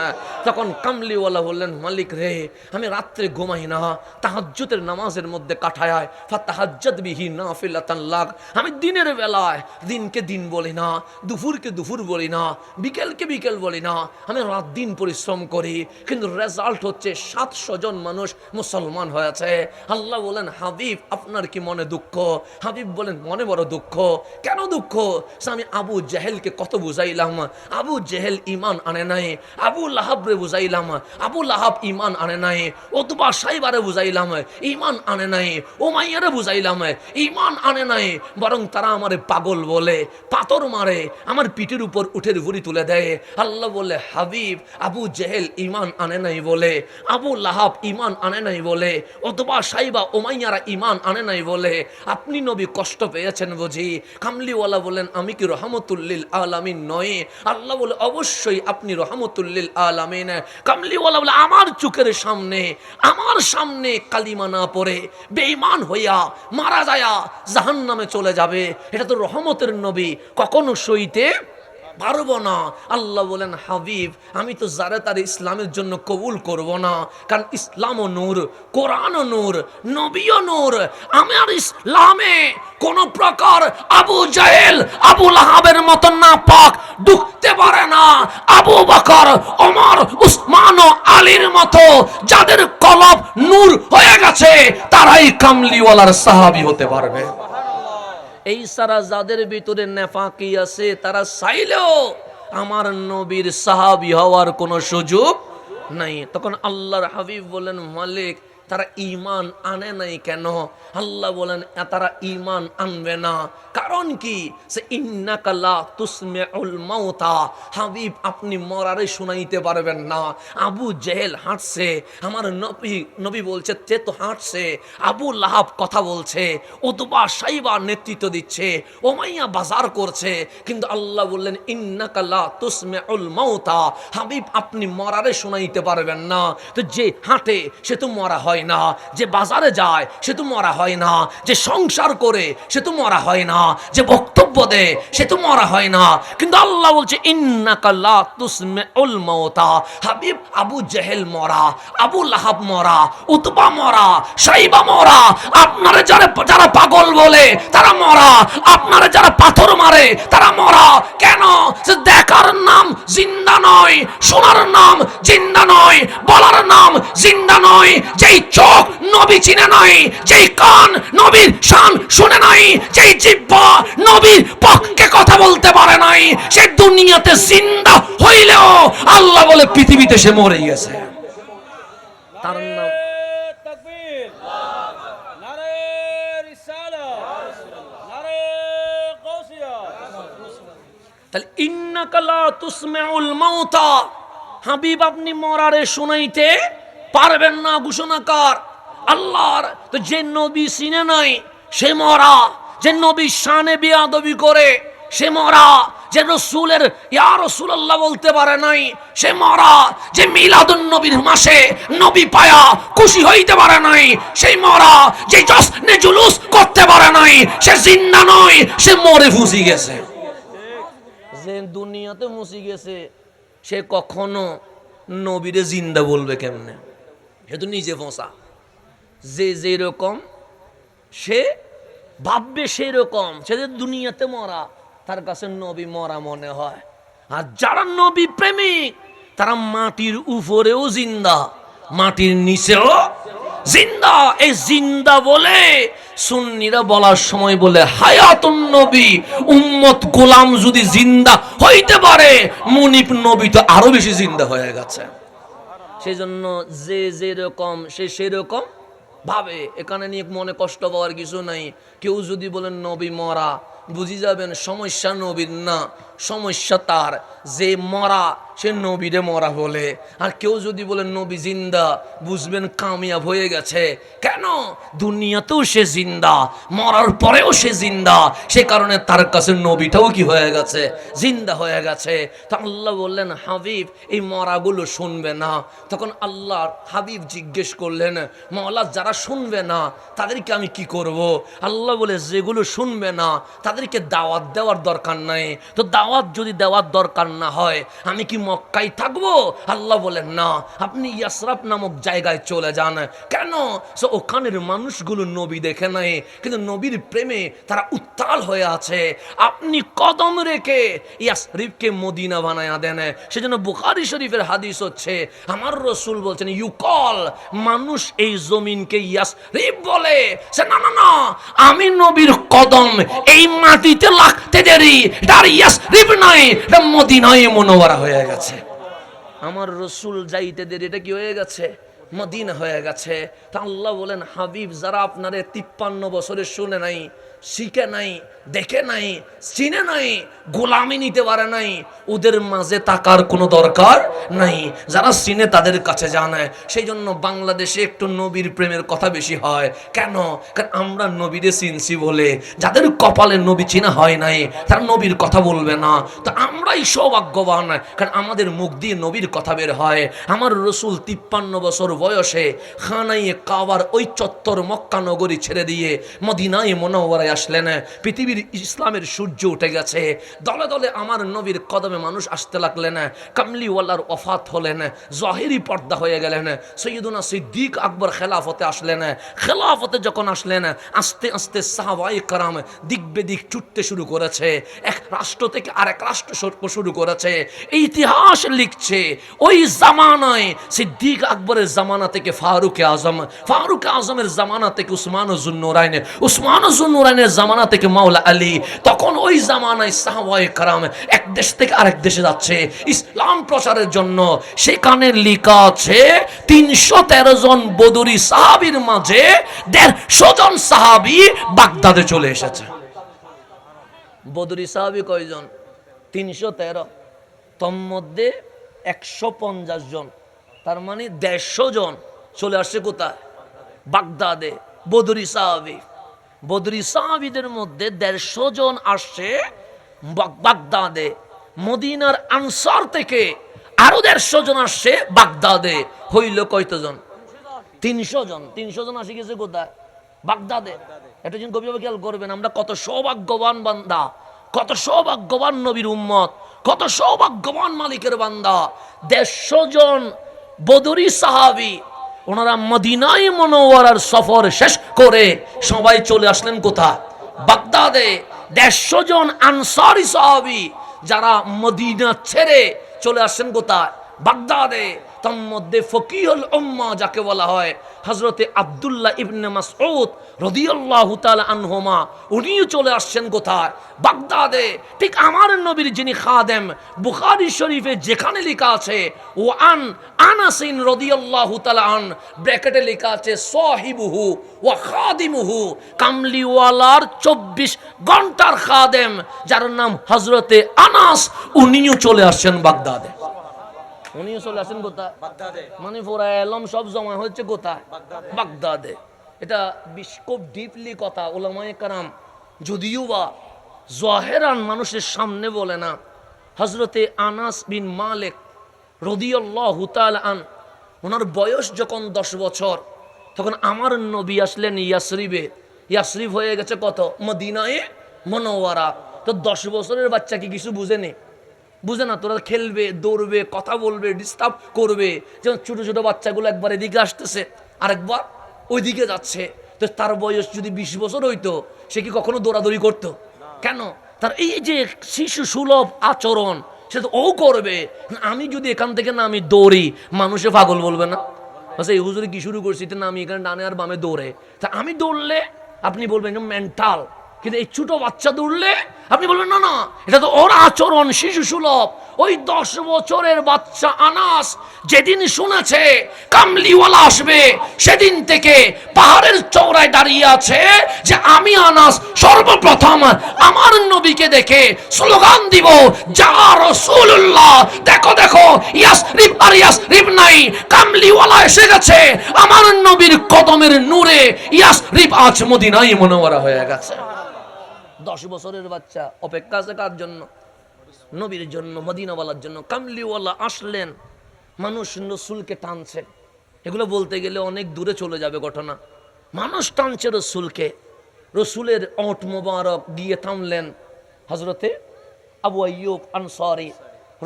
[SPEAKER 1] তখন কামলিওয়ালা বললেন, মালিক রে, আমি রাত্রে ঘুমাই না, তাহাজ্জুদের নামাজের মধ্যে কাটায়, ফাতাহাজ্জাদ বিহি নাফিলাতান লাক। আমি দিনের বেলায় দিনকে দিন বলি না, দুপুরকে দুপুর বলি না, বিকেলকে বিকেল বলি না, আমি রাত দিন পরিশ্রম করি, কিন্তু রেজাল্ট হচ্ছে 700 জন মানুষ মুসলমান হয়েছে। আল্লাহ বলেন, হাবিব আপনার কি মনে দুঃখ? হাবিব বলেন, মনে বড় দুঃখ। কেন দুঃখ? আমি আবু জেহেলকে কত বুঝাইলাম, আবু জেহেল ইমান আনে নাই। আবু লাহাব রে বুঝাইলাম, আবু লাহাব ইমান আনে নাই। ওতবা সাইবারে বুঝাইলাম, ইমান আনে নাই। উমাইয়ারে বুঝাইলাম, ইমান আনে নাই। বরং তারা আমারে পাগল বলে, পাথর মারে, আমার পিঠের উপর উঠে ভুড়ি তুলে দেয়। আল্লাহ বলে, হাবিব আবু জেহেল ইমান আনে নাই বলে, আবু লাহাব ইমান আনে নাই বলে, অথবা সাইবা উমাইয়ারা ইমান আনে নাই বলে আপনি নবী কষ্ট পেয়েছেন বুঝি? কামলিওয়ালা বলেন, আমি কি রহমতুল লিল আলামিন নয়? আল্লাহ বলে, অবশ্যই আপনি রহমতুল লিল আলামিন। কামলিওয়ালা বলে, আমার চোখের সামনে, আমার সামনে কালিমা না পড়ে বেঈমান হইয়া মারা যায়া জাহান্নামে চলে যাবে, এটা তো রহমতের নবী কখনো সইতে পারবো না। আল্লাহ বলেন, হাবিব আমি তো যারা তার ইসলামের জন্য কবুল করব না, কারণ ইসলামও নূর, কোরআনও নূর, নবীও নূর। আমার ইসলামে কোন প্রকার আবু জাহেল, আবু লাহাবের মতো নাপাক ঢুকতে পারে না। আবু বকর, ওমর, উসমান ও আলীর মতো যাদের কলব নূর হয়ে গেছে, তারাই কামলিওয়ালার সাহাবী হতে পারবে। এই সারা যাদের ভিতরে নেফাকি আছে, তারা চাইলেও আমার নবীর সাহাবী হওয়ার কোনো সুযোগ নাই। তখন আল্লাহর হাবিব বলেন, মালিক তারা ঈমান আনে নাই কেন? আল্লাহ বলেন, তারা ঈমান আনবে না কারণ কি? সে ইন্নাকা লা তুসমিউল মাউতা, হাবিব আপনি মরারে শুনাইতে পারবেন না। আবু জেহেল হাঁটছে, আমার নবী বলছে তে তো হাঁটছে। আবু লাহাব কথা বলছে, উতবা সাইবা নেতৃত্ব দিচ্ছে, উমাইয়া বাজার করছে, কিন্তু আল্লাহ বললেন, ইন্নাকা লা তুসমিউল মাউতা, হাবিব আপনি মরারে শুনাইতে পারবেন না। তো যে হাঁটে সে তো মরা হয় না, যে বাজারে যায় সে তো মরা হয় না, যে সংসার করে সে তো মরা হয় না, যে বক্তব্য দেয় সে তো মরা হয় না। কিন্তু আল্লাহ বলছে, ইন্নাকা লা তুসমিউল মাউতা, হাবিব আবু জেহেল মরা, আবু লাহাব মরা, উতবা মরা, সাইবা মরা, আপনারা যারা পাগল বলে তারা মরা, আপনারা যারা পাথর মারে তারা মরা। কেন? দেখার নাম জিন্দা নয়, শোনার নাম জিন্দা নয়, বলার নাম জিন্দা নয়। যেই চোখ নবী চিনে নাই, যেই কান নবীর শান শুনে নাই, যেই জিহ্বা নবীর পক্ষে কথা বলতে পারে নাই, সে দুনিয়াতে জিন্দা হইলেও আল্লাহ বলে পৃথিবীতে সে মরে গেছে। তার নাম তাকবীর, নারে রিসালাত, নারে গাউসিয়া। তাহলে ইন্নাকা লা তুসমিউল মাউতা, হাবিব আপনি মরারে শুনাইতে পারবেন না ঘোষণাকার আল্লাহর। তো যে নবী চিনে নাই সে মরা, যে নবী শানে বেয়াদবি করে সে মরা, যে রসুলের ইয়া রাসূলুল্লাহ বলতে পারে নাই সে মরা, যে মিলাদুন নবীর মাসে নবী পায়া খুশি হইতে পারে নাই সেই মরা, যে জশ্নে জুলুস করতে পারে নাই সে জিন্দা নয়, সে মরে ফুসি গেছে। যে দুনিয়াতে মুসি গেছে সে কখনো নবীরে জিন্দা বলবে কেমনে? সে তো নিজে ফোঁসা। যে যেরকম সে ভাববে সেরকম, সে যে দুনিয়াতে মরা, তার কাছে নবী মরা মনে হয়। আর যারা নবী প্রেমিক তারা মাটির উপরেও জিন্দা, মাটির নিচেও জিন্দা। এই জিন্দা বলে সুন্নিরা বলার সময় বলে হায়াতুন নবী, উম্মত গোলাম যদি জিন্দা হইতে পারে, মুনিব নবী তো আরো বেশি জিন্দা হয়ে গেছে। সেই জন্য যে যেরকম সে সেরকম ভাবে। এখানে নিয়ে মনে কষ্ট পাওয়ার কিছু নাই। কেউ যদি বলেন নবী মরা, বুঝি যাবেন সমস্যা নবীর না, সমস্যা তার যে মরা, সে নবীরে মরা বলে। আর কেউ যদি বলেন নবী জিন্দা, বুঝবেন কামিয়াব হয়ে গেছে। কেন? দুনিয়াতেও সে জিন্দা, মরার পরেও সে জিন্দা। সে কারণে তার কাছে নবীটাও কি হয়ে গেছে? জিন্দা হয়ে গেছে। তো আল্লাহ বললেন হাবিব এই মরাগুলো শুনবে না। তখন আল্লাহ হাবিব জিজ্ঞেস করলেন মওলা যারা শুনবে না তাদেরকে আমি কি করব? আল্লাহ বলে যেগুলো শুনবে না তাদেরকে দাওয়াত দেওয়ার দরকার নাই। তো দাওয়াত যদি দেওয়ার দরকার না হয় আমি কি মক্কায় থাকবো? আল্লাহ বলেন না, আপনি ইয়াসরাব নামক জায়গায় চলে যান। কেন? ওখানের মানুষগুলো নবী দেখে নাই, কিন্তু নবীর প্রেমে তারা উত্তাল হয়ে আছে। আপনি কদম রেখে ইয়াসরিবকে মদিনা বানায়া দেন। সেজন্য বুখারী শরীফের হাদিস হচ্ছে আমার রাসূল বলছেন ইউকল, মানুষ এই জমিনকে ইয়াসরিব বলে। সে না না না, আমি নবীর কদম এই মাটিতে লাগতে দেরি, এটা আর ইয়াসরিব নয়, এটা মদিনায় মুনাওয়ারা হয়ে গেছে। আমার রাসূল যাইতে দেরি, এটা কি হয়ে গেছে? মদিনা হয়ে গেছে। তা আল্লাহ বলেন হাবিব যারা আপনারে 53 বছরে শুনে নাই, শিখে নাই, দেখে নাই, চিনে নাই, গোলামি নিতে পারে নাই, ওদের মাঝে তাকার কোনো দরকার নাই। যারা চিনে তাদের কাছে জানে। সেই জন্য বাংলাদেশে একটু নবীর প্রেমের কথা বেশি হয়। কেন? কারণ আমরা নবীরে চিনছি বলে। যাদের কপালে নবী চিনা হয় নাই তারা নবীর কথা বলবে না। তো আমরাই সৌভাগ্যবান, কারণ আমাদের মুখ দিয়ে নবীর কথা বের হয়। আমার রাসূল 53 বছর বয়সে খানায়ে কাবার ওই চত্বর মক্কা নগরী ছেড়ে দিয়ে মদিনায় মুনাওয়ারায় আসলেন। পৃথিবীর ইসলামের সূর্য উঠে গেছে। দলে দলে আমার নবীর কদমে মানুষ আসতে লাগলেন। কামলিওয়ালার ওফাত হলেন, জাহিরি পর্দা হয়ে গেলেন। সৈয়দুনা সিদ্দিক আকবর খেলাফতে আসলেন। খেলাফতে যখন আসলেন আস্তে আস্তে সাহাবায়ে কেরাম দিক বেদিক ছুটতে শুরু করেছে। এক রাষ্ট্র থেকে আরেক রাষ্ট্র শুরু করেছে। ইতিহাস লিখছে ওই জামানায় সিদ্দিক আকবরের জামানা থেকে ফারুক আজম, ফারুক আজমের জামানা থেকে উসমান যুন্নুরাইন, উসমান যুন্নুরাইনের জামানা থেকে মাওলা আলী। তখন ওই জামানায় সাহাবায়ে কেরাম এক দেশ থেকে আরেক দেশে যাচ্ছে ইসলাম প্রচারের জন্য। সেখানে লেখা আছে 313 জন বদরি সাহাবীর মাঝে 150 জন সাহাবী বাগদাদে চলে এসেছে। বদরি সাহাবী কয়জন? 313। তোর মধ্যে 150 জন, তার মানে 150 জন চলে আসছে কোথায়? বাগদাদে। বদরি সাহাবী, বদরি সাহাবীদের মধ্যে 150 জন আসছে বাগদাদে। মদিনার আনসার থেকে আরো 150 জন আসছে বাগদাদে। হইল কয়জন? 300 জন। 300 জন আসি গেছে কোথায়? বাগদাদে। এটা যেন গভীরভাবে খেয়াল করবেন। আমরা কত সৌভাগ্যবান বান্দা, কত সৌভাগ্যবান নবীর উম্মত, কত সৌভাগ্যবান মালিকের বান্দা। 150 জন বদরি সাহাবী ওনারা মদিনায় মুনাওয়ারার সফর শেষ করে সবাই চলে আসলেন কোথায়? বাগদাদে। 150 জন আনসারী সাহাবী যারা মদিনা ছেড়ে চলে আসছেন কোথায়? বাগদাদে। তার মধ্যে ফকিহুল উম্মাহ যাকে বলা হয় হযরতে আব্দুল্লাহ ইবনে মাসউদ রাদিয়াল্লাহু তাআলা আনহুমা, উনিও চলে আসছেন কোথায়? বাগদাদে। ঠিক আমার নবীর যিনি খাদেম, বুখারী শরীফে যেখানে লেখা আছে ওয়ান আনাসিন রাদিয়াল্লাহু তাআলা আন, ব্র্যাকেটে লেখা আছে সাহিবুহু ওয়া খাদিমুহু, কামলিওয়ালার 24 ঘন্টার খাদেম যার নাম হযরতে আনাস, উনিও চলে আসছেন বাগদাদে। উনিও চলে আসেন কোথায়? বাগদাদে। মানে পুরা এলম সব জমা হচ্ছে কোথায়? বাগদাদে। এটা খুব ডিপলি কথা উলামায়ে কেরাম যদিও বা জাহেরান মানুষের সামনে বলে না। হযরতে আনাস বিন মালিক রাদিয়াল্লাহু তাআলা আন, ওনার বয়স যখন 10 বছর তখন আমার নবী আসলেন ইয়াসরিবে। ইয়াসরিব হয়ে গেছে কত? মদিনায়ে মুনাওয়ারা। তো 10 বছরের বাচ্চা কি কিছু বুঝেনি? বুঝে না, তোরা খেলবে, দৌড়বে, কথা বলবে, ডিস্টার্ব করবে। যেমন ছোট ছোট বাচ্চাগুলো একবার এদিকে আসতেছে, আরেকবার ওইদিকে যাচ্ছে। তো তার বয়স যদি 20 বছর হইতো, সে কি কখনো দৌড়াদৌড়ি করতো? কেন? তার এই যে শিশু সুলভ আচরণ, সে তো ও করবে। আমি যদি এখান থেকে না আমি দৌড়ি, মানুষে পাগল বলবে না? আচ্ছা, এই হুজুরে কি শুরু করছি, না আমি এখানে ডানে আর বামে দৌড়ে, তা আমি দৌড়লে আপনি বলবেন মেন্টাল। কিন্তু এই ছোট বাচ্চা দৌড়লে আপনি বলবেন না না, এটা তো ওর আচরণ শিশু সুলভ। ওই 10 বছরের বাচ্চা আনাস যেদিন শুনেছে কামলিওয়ালা আসবে, সেদিন থেকে পাহাড়ের চওড়ায় দাঁড়িয়ে আছে যে আমি আনাস সর্বপ্রথম আমার নবীকে দেখে স্লোগান দিব, যা রাসূলুল্লাহ, দেখো দেখো ইয়াসরিব আর ইয়াসরিব নাই, কামলিওয়ালা এসে গেছে। আমার নবীর কদমের নূরে ইয়াসরিব আজ মদিনায় মুনাওয়ারা হয়ে গেছে। 10 বছরের বাচ্চা অপেক্ষা আছে কার জন্য? নবীর জন্য, মদিনাওয়ালার জন্য। কামলিওয়ালা আসলেন, মানুষ রসুলকে টানছে। এগুলো বলতে গেলে অনেক দূরে চলে যাবে ঘটনা। মানুষ টানছে রসুলকে। রসুলের ওঁট মোবারক গিয়ে থামলেন হযরতে আবু আইয়ুব আনসারী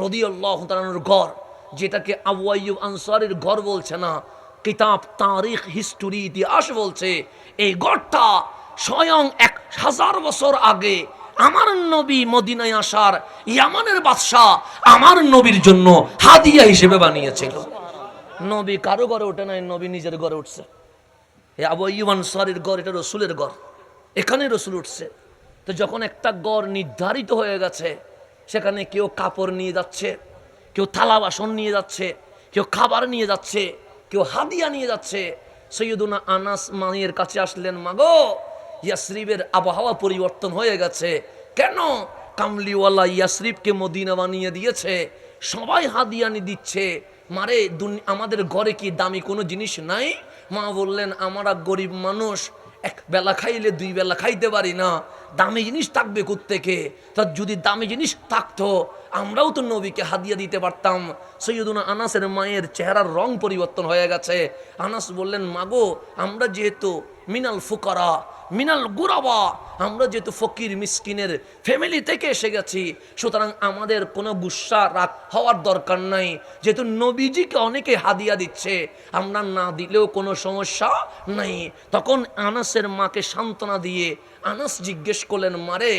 [SPEAKER 1] রাদিয়াল্লাহু তাআলার ঘর, যেটাকে আবু আইয়ুব আনসারীর ঘর বলছে না, কিতাব তারিখ হিস্টোরি ইতিহাস বলছে এই ঘরটা স্বয়ং 1000 বছর আগে আমার নবী মদিনায় আসার ইয়ামানের বাদশা আমার নবীর জন্য হাদিয়া হিসেবে বানিয়েছিল। নবী কারো ঘরে ওঠে নাই, নবী নিজের ঘরে উঠছে। এই আবু আইয়ুব আনসারীর ঘর, এটা রসুলের ঘর, এখানে রসুল উঠছে। তো যখন একটা ঘর নির্ধারিত হয়ে গেছে, সেখানে কেউ কাপড় নিয়ে যাচ্ছে, কেউ থালা বাসন নিয়ে যাচ্ছে, কেউ খাবার নিয়ে যাচ্ছে, কেউ হাদিয়া নিয়ে যাচ্ছে। সৈয়দুনা আনাস মায়ের কাছে আসলেন, মাগো ইয়াসরিবের আবহাওয়া পরিবর্তন হয়ে গেছে। কেন? কামলিওয়ালা ইয়াসরিবকে মদিনা বানিয়ে দিয়েছে, সবাই হাদিয়ানি দিচ্ছে। মারে আমাদের ঘরে কি দামি কোনো জিনিস নাই? মা বললেন, আমরা গরিব মানুষ, এক বেলা খাইলে 2 বেলা খাইতে পারি না, দামি জিনিস থাকবে কোত্থেকে? তা যদি দামি জিনিস থাকতো আমরাও তো নবীকে হাদিয়া দিতে পারতাম। সৈয়দুনা আনাসের মায়ের চেহারার রং পরিবর্তন হয়ে গেছে। আনাস বললেন, মাগো আমরা যেহেতু মিনাল ফুকারা মিনাল গুরাবা, আমরা যেহেতু ফকির মিসকিনের ফ্যামিলি থেকে এসে গেছি, সুতরাং আমাদের কোনো গুসা রাগ হওয়ার দরকার নাই। যেহেতু নবীজিকে অনেকে হাদিয়া দিচ্ছে, আমরা না দিলেও কোনো সমস্যা নাই। তখন আনাসের মাকে সান্ত্বনা দিয়ে আনাস জিজ্ঞেস করলেন, মারে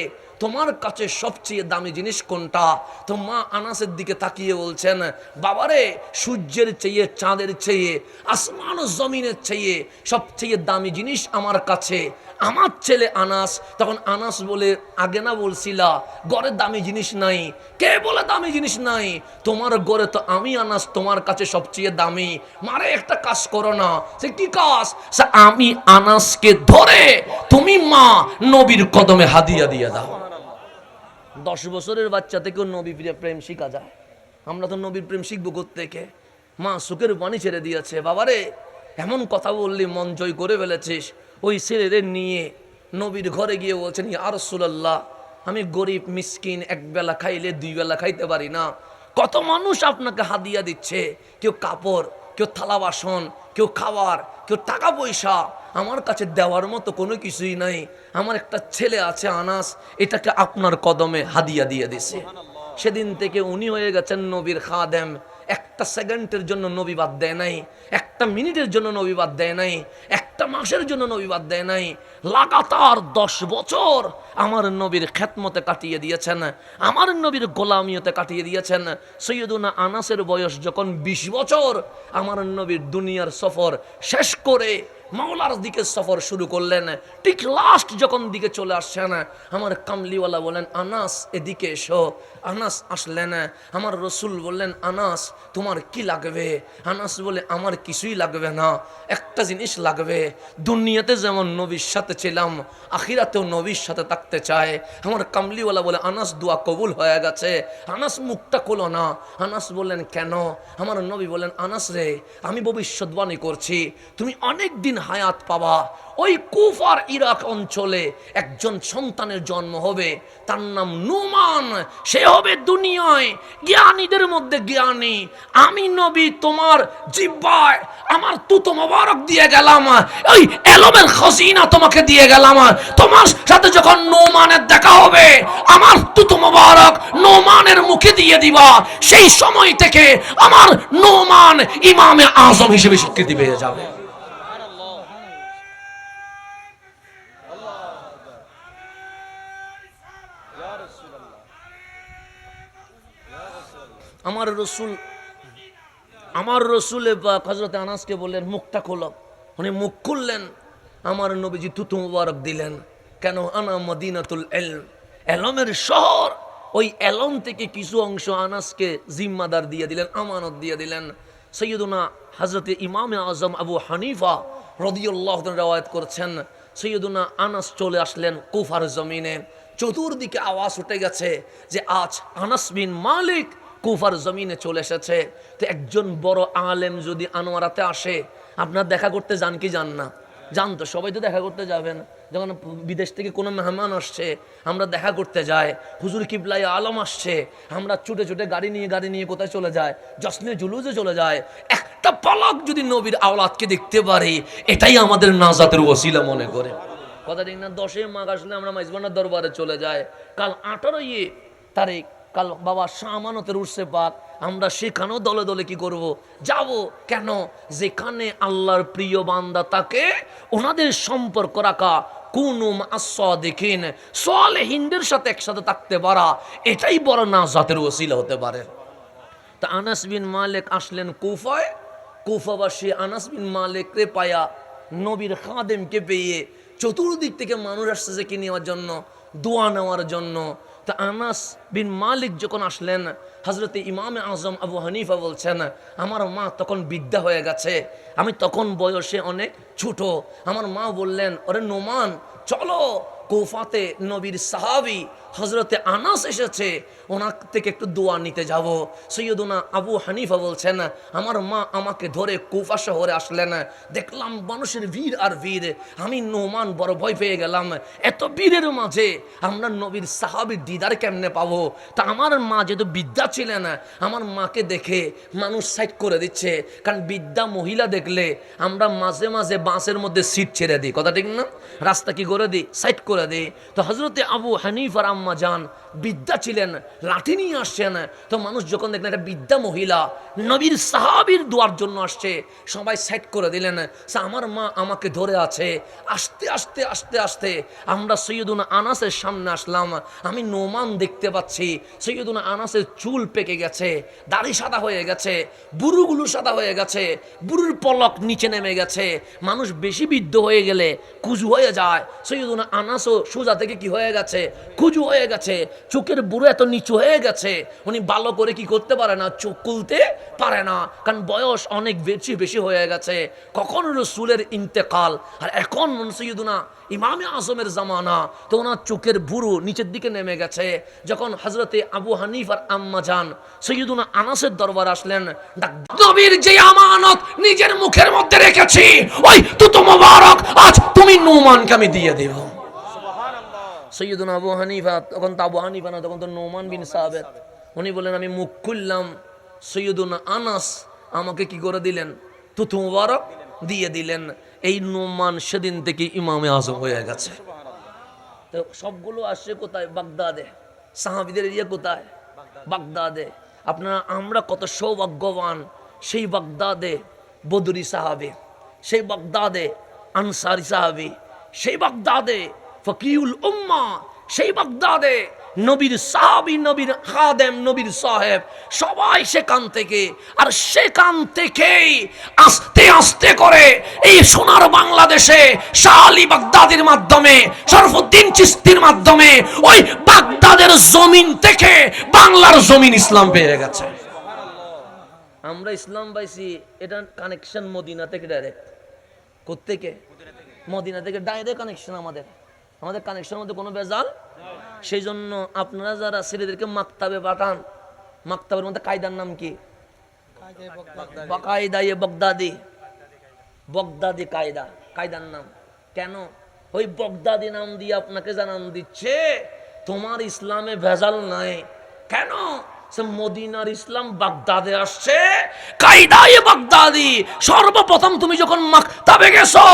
[SPEAKER 1] তোমার কাছে সবচেয়ে দামি জিনিস কোনটা? তো মা আনাসের দিকে তাকিয়ে বলছেন, বাবারে সূর্যের চেয়ে, চাঁদের চেয়ে, আসমান ও জমিনের চেয়ে সবচেয়ে দামি জিনিস আমার কাছে আমার ছেলে আনাস। তখন আনাস বলে, আগে না বলছিলা ঘরে দামি জিনিস নাই? কে বলে দামি জিনিস নাই? তোমার ঘরে তো আমি আনাস তোমার কাছে সবচেয়ে দামি। মারে একটা কাজ করো না। সে কি কাজ? সে আমি আনাসকে ধরে তুমি মা নবীর কদমে হাদিয়া দিয়ে দাও। 10 বছরের বাচ্চা থেকেও নবী প্রেম শিখা যায়। আমরা তো নবীর প্রেম শিখবো কোত্থেকে? মা চোখের পানি ছেড়ে দিয়েছে। বাবারে এমন কথা বললি, মন জয় করে ফেলেছিস। ওই ছেলেদের নিয়ে নবীর ঘরে গিয়ে বলছেন, ইয়া রাসূলুল্লাহ, আমি গরিব মিসকিন, এক বেলা খাইলে 2 বেলা খাইতে পারি না। কত মানুষ আপনাকে হাদিয়া দিচ্ছে, কেউ কাপড়, কেউ থালা বাসন, কেউ খাবার, কেউ টাকা পয়সা। আমার কাছে দেওয়ার মতো কোনো কিছুই নাই। আমার একটা ছেলে আছে আনাস, এটাকে আপনার কদমে হাদিয়া দিয়ে দিছে। সেদিন থেকে উনি হয়ে গেছেন নবীর খাদেম। একটা সেকেন্ডের জন্য নবী বাদ দেয় নাই, একটা মিনিটের জন্য নবী বাদ দেয় নাই, একটা মাসের জন্য নবী বাদ দেয় নাই। লাগাতার 10 বছর আমার নবীর খেদমতে কাটিয়ে দিয়েছেন, আমার নবীর গোলামিয়তে কাটিয়ে দিয়েছেন। সৈয়দুনা আনাসের বয়স যখন 20 বছর, আমার নবীর দুনিয়ার সফর শেষ করে মাওলার দিকে সফর শুরু করলেন। ঠিক লাস্ট যখন দিকে চলে আসছেন, আমার কামলিওয়ালা বলেন, আনাস এদিকে এসো। আনাস আসলেন। আমার রসুল বললেন, আনাস তোমার কি লাগবে? আনাস বলে, আমার কিছুই লাগবে না, একটা জিনিস লাগবে। দুনিয়াতে যেমন নবীর সাথে ছিলাম, আখিরাতেও নবীর সাথে থাকতে চায়। আমার কামলিওয়ালা বলে, আনাস দোয়া কবুল হয়ে গেছে। আনাস মুখটা খোলো না। আনাস বললেন, কেন? আমার নবী বলেন, আনাস রে, আমি ভবিষ্যৎবাণী করছি, তুমি অনেক দিন হায়াত পাবা, ওই কুফার ইরাক অঞ্চলে একজন সন্তানের জন্ম হবে, তার নাম নুমান। সে হবে দুনিয়ায় জ্ঞানীদের মধ্যে জ্ঞানী। আমি নবী তোমার জিহ্বায় আমার তুতো মোবারক দিয়ে গেলাম, ওই এলমের খজিনা তোমাকে দিয়ে গেলাম। তোমার সাথে যখন নুমানের দেখা হবে, আমার তুতো মোবারক নুমানের মুখে দিয়ে দিবা। সেই সময় থেকে আমার নুমান ইমামে আজম হিসেবে স্বীকৃতি পেয়ে যাবে। আমার রসুল হযরত আনাসকে বললেন মুখটা খোলো। উনি মুখ খুললেন, আমার নবীজি তুতু মুবারক দিলেন। কেন? আনা মদিনাতুল ইলম, এলমের শহর। ওই এলম থেকে কিছু অংশ আনাসকে জিম্মাদার দিয়ে দিলেন, আমানত দিয়ে দিলেন। সৈয়দুনা হযরত ইমামে আজম আবু হানিফা রাদিয়াল্লাহু তাআলা রওয়ায়াত করছেন, সৈয়দুনা আনাস চলে আসলেন কুফার জমিনে। চতুর্দিকে আওয়াজ উঠে গেছে যে আজ আনাস বিন মালিক কুফার জমিনে চলে এসেছে। তো একজন বড় আলেম যদি আনোয়ারাতে আসে, আপনার দেখা করতে যান কি যান না? যান তো, সবাই তো দেখা করতে যাবেন। যখন বিদেশ থেকে কোনো মেহমান আসছে, আমরা দেখা করতে যাই। হুজুর কিবলাই আলম আসছে, আমরা ছুটে ছুটে গাড়ি নিয়ে কোথায় চলে যায়? জশ্নে জুলুসে চলে যায়। একটা পলক যদি নবীর আওলাদকে দেখতে পারি, এটাই আমাদের নাজাতের ওসিলা মনে করে। কথা ঠিক না? 10 মাঘ আসলে আমরা মাইজবান্ডার দরবারে চলে যাই। কাল 18 তারিখ, কাল বাবা শাহ আমানতের উর্সে পাক, আমরা সেখানেও দলে দলে কি করব? যাব। কেন? যেখানে আল্লাহর প্রিয় বান্দা তাকে ওনাদের সম্পর্ক রাখা, কুনুম আস-সাদিকিন, সালেহিনদের সাথে একসাথে থাকতে পারা, এটাই বড় নাজাতের ওসিলা হতে পারে। তা আনাস বিন মালিক আসলেন কুফায়। কুফাবাসী আনাস বিন মালিককে পায়া, নবীর খাদেমকে পেয়ে চতুর্দিক থেকে মানুষ আসছে কি নেওয়ার জন্য? দোয়া নেওয়ার জন্য। তা আনাস বিন মালিক যখন আসলেন, হযরতে ইমামে আজম আবু হানিফা বলছেন, আমার মা তখন বৃদ্ধা হয়ে গেছে, আমি তখন বয়সে অনেক ছোট। আমার মা বললেন, ওরে নোমান, চলো কুফাতে নবীর সাহাবী হযরতে আনাস এসেছে, ওনার থেকে একটু দোয়া নিতে যাব। সৈয়দুনা আবু হানিফা বলছেন, আমার মা আমাকে ধরে কুফা শহরে আসলেন। দেখলাম মানুষের ভিড় আর ভিড়, আমি নোমান বড় ভয় পেয়ে গেলাম। এত ভিড়ের মাঝে আমরা নবীর সাহাবীর দিদার কেমনে পাবো? তা আমার মা যেহেতু বিদ্যা ছিলেন, আমার মাকে দেখে মানুষ সাইড করে দিচ্ছে। কারণ বিদ্যা মহিলা দেখলে আমরা মাঝে মাঝে বাসের মধ্যে সিট ছেড়ে দিই। কথা ঠিক না? রাস্তা কি করে দিই? সাইড করে দিই। তো হযরতে আবু হানিফার আম্মা জান বিদ্যা ছিলেন, লাঠি নিয়ে আসছেন। তো মানুষ যখন দেখলেন একটা বিদ্যা মহিলা নবীর সাহাবীর দোয়ার জন্য আসছে, সবাই সাইড করে দিলেন। আমার মা আমাকে ধরে আছে। আস্তে আস্তে আস্তে আস্তে আমরা সৈয়দুনা আনাসের সামনে আসলাম। আমি নোমান দেখতে পাচ্ছি সৈয়দুনা আনাসের চুল পেকে গেছে, দাড়ি সাদা হয়ে গেছে, বুড়ুগুলো সাদা হয়ে গেছে, বুড়ুর পলক নিচে নেমে গেছে। মানুষ বেশি বৃদ্ধ হয়ে গেলে কুজু হয়ে যায়। সৈয়দুনা আনাসও সোজা থেকে কি হয়ে গেছে? কুজু হয়ে গেছে। চোখের বুড়ো এত নিচু হয়ে গেছে, উনি ভালো করে কি করতে পারে না, চোখ খুলতে পারে না, কারণ বয়স অনেক বেশি হয়ে গেছে। কখন রাসূলের ইন্তেকাল, আর এখন সৈয়দুনা ইমামে আজমের জামানা। তো ওনার চোখের বুড়ো নিচের দিকে নেমে গেছে। যখন হযরতে আবু হানিফার আম্মা জান সৈয়দুনা আনাসের দরবার আসলেন, নবীর যে আমানত নিজের মুখের মধ্যে রেখেছি, ওই তুতো মোবারক আজ তুমি নোমানকে আমি দিয়ে দেব। সৈয়দুনা আবু হানিফা, তখন তো আবু হানিফা না, তখন তো নোমান বিন সাবেত, উনি বলেন আমি মুখ খুললাম, সৈয়দুনা আনাস আমাকে কি করে দিলেন? তুতু মুবারক দিয়ে দিলেন। এই নোমান সেদিন থেকে ইমামে আজম হয়ে গেছে। তো সবগুলো আসছে কোথায়? বাগদাদে। সাহাবীদের এরিয়া কোথায়? বাগদাদে। আপনারা আমরা কত সৌভাগ্যবান, সেই বাগদাদে বদরি সাহাবী, সেই বাগদাদে আনসারী সাহাবী, সেই বাগদাদে ফকিউল উম্মাহ, সেই বাগদাদে নবীর সাহাবী, নবীর খাদেম, নবীর সাহেব সবাই সেখান থেকে। আর সেখান থেকেই আস্তে আস্তে করে এই সোনার বাংলাদেশে শাহ আলী বাগদাদির মাধ্যমে, শরফুদ্দীন চিশতির মাধ্যমে ওই বাগদাদের জমিন থেকে বাংলার জমিন ইসলাম পেয়ে গেছে। আমরা ইসলাম পাইছি, এটা কানেকশন মদিনা থেকে ডাইরেক্ট। কোত্থেকে? মদিনা থেকে ডাইরেক্ট কানেকশন। আমাদের কানেকশনের মধ্যে কোনো ভেজাল। সেই জন্য আপনারা যারা ছেলেদেরকে মাকতাবে পাঠান, মাকতাবের মধ্যে কায়দার নাম কি? কায়দায়ে বগদাদি, বগদাদি কায়দা, কায়দার নাম। কেন? ওই বগদাদি নাম দিয়ে আপনাকে জানান দিচ্ছে তোমার ইসলামে ভেজাল নাই। কেন? সে মদিনার ইসলাম বাগদাদে আসছে, কায়দায়ে বাগদাদি। সর্বপ্রথম তুমি যখন মাকতাবে গেছো,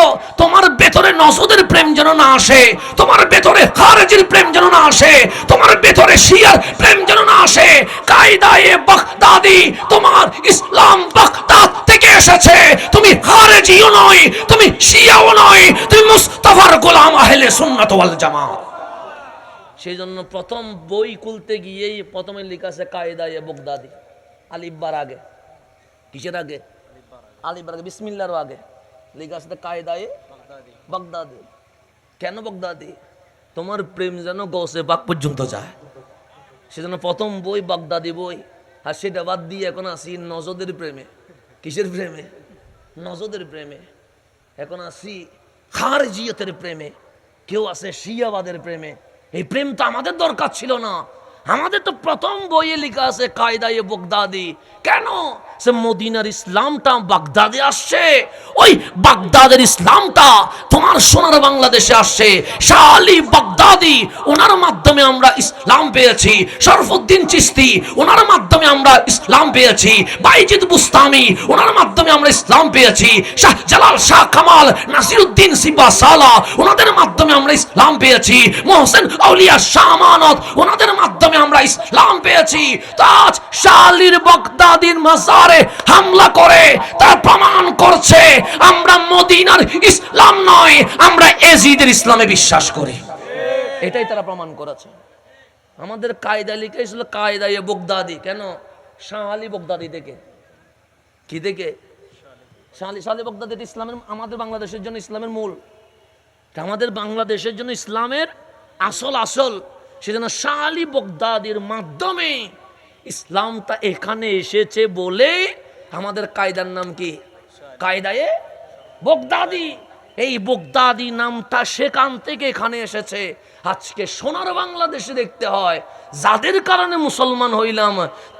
[SPEAKER 1] তোমার ভেতরে নসদের প্রেম যেন না আসে, তোমার ভেতরে খারেজির প্রেম যেন না আসে, তোমার ভেতরে শিয়ার প্রেম যেন না আসে। কায়দায়ে বাগদাদি, তোমার ইসলাম বাগদাদ থেকে এসেছে। তুমি খারেজিও নয়, তুমি শিয়াও নয়, তুমি মুস্তাফার গোলাম আহলে সুন্নাত ওয়াল জামাত। সেই জন্য প্রথম বই খুলতে গিয়েই প্রথমে লেখা আছে কায়দায়ে বাগদাদি। আলিফবার আগে, কিসের আগে? আলিফবার আগে, বিসমিল্লাহর আগে লেখা আছে কায়দায়ে বাগদাদি। কেন বাগদাদি? তোমার প্রেম যেন গৌসে পাক পর্যন্ত যায়, সেজন্য প্রথম বই বাগদাদি বই। আর সেটা বাদ দিয়ে এখন আসি নজদের প্রেমে। কিসের প্রেমে? নজদের প্রেমে। এখন আসি খারজিয়তের প্রেমে, কেউ আছে শিয়াবাদের প্রেমে। এই প্রেম তো আমাদের দরকার ছিল না। আমাদের তো প্রথম বইয়ে লেখা আছে কায়দায়ে বাগদাদি। কেন? সে মদিনার ইসলামটা বাগদাদে আসছে, ওই বাগদাদের ইসলামটা তোমার সোনার বাংলাদেশে আসছে। শাহ আলী বাগদাদি, ওনার মাধ্যমে আমরা ইসলাম পেয়েছি। শরফুদ্দিন চিশতি, ওনার মাধ্যমে আমরা ইসলাম পেয়েছি। বাইজিদ বুস্তামি, ওনার মাধ্যমে আমরা ইসলাম পেয়েছি। শাহ জালাল, শাহ কামাল, নাসিরউদ্দিন সিবা সালা, ওনাদের মাধ্যমে আমরা ইসলাম পেয়েছি। মোহসেন আউলিয়া শাহ আমানত, ওনাদের মাধ্যমে আমরা ইসলাম পেয়েছি। তাজ শাহ আলীর বাগদাদির মাজারে হামলা করে তারা প্রমাণ করছে আমরা মদিনার ইসলাম নয়, আমরা এজিদের ইসলামে বিশ্বাস করি। এটাই তারা প্রমাণ করেছে। আমাদের কায়দা লিখে ছিল কায়দায়ে বাগদাদি। কেন? শাহ আলী বাগদাদি থেকে। কি থেকে? শাহ আলী বাগদাদি ইসলামের, আমাদের বাংলাদেশের জন্য ইসলামের মূল, আমাদের বাংলাদেশের জন্য ইসলামের আসল। সেজন্য শাহ আলী বাগদাদির মাধ্যমে ইসলামটা এখানে এসেছে বলে আমাদের কায়দার নাম কি? কায়দায়ে বাগদাদি। এই বাগদাদি নামটা সেখান থেকে এখানে এসেছে। আজকে সোনার বাংলাদেশে দেখতে হয় যাদের কারণে মুসলমান হইলাম,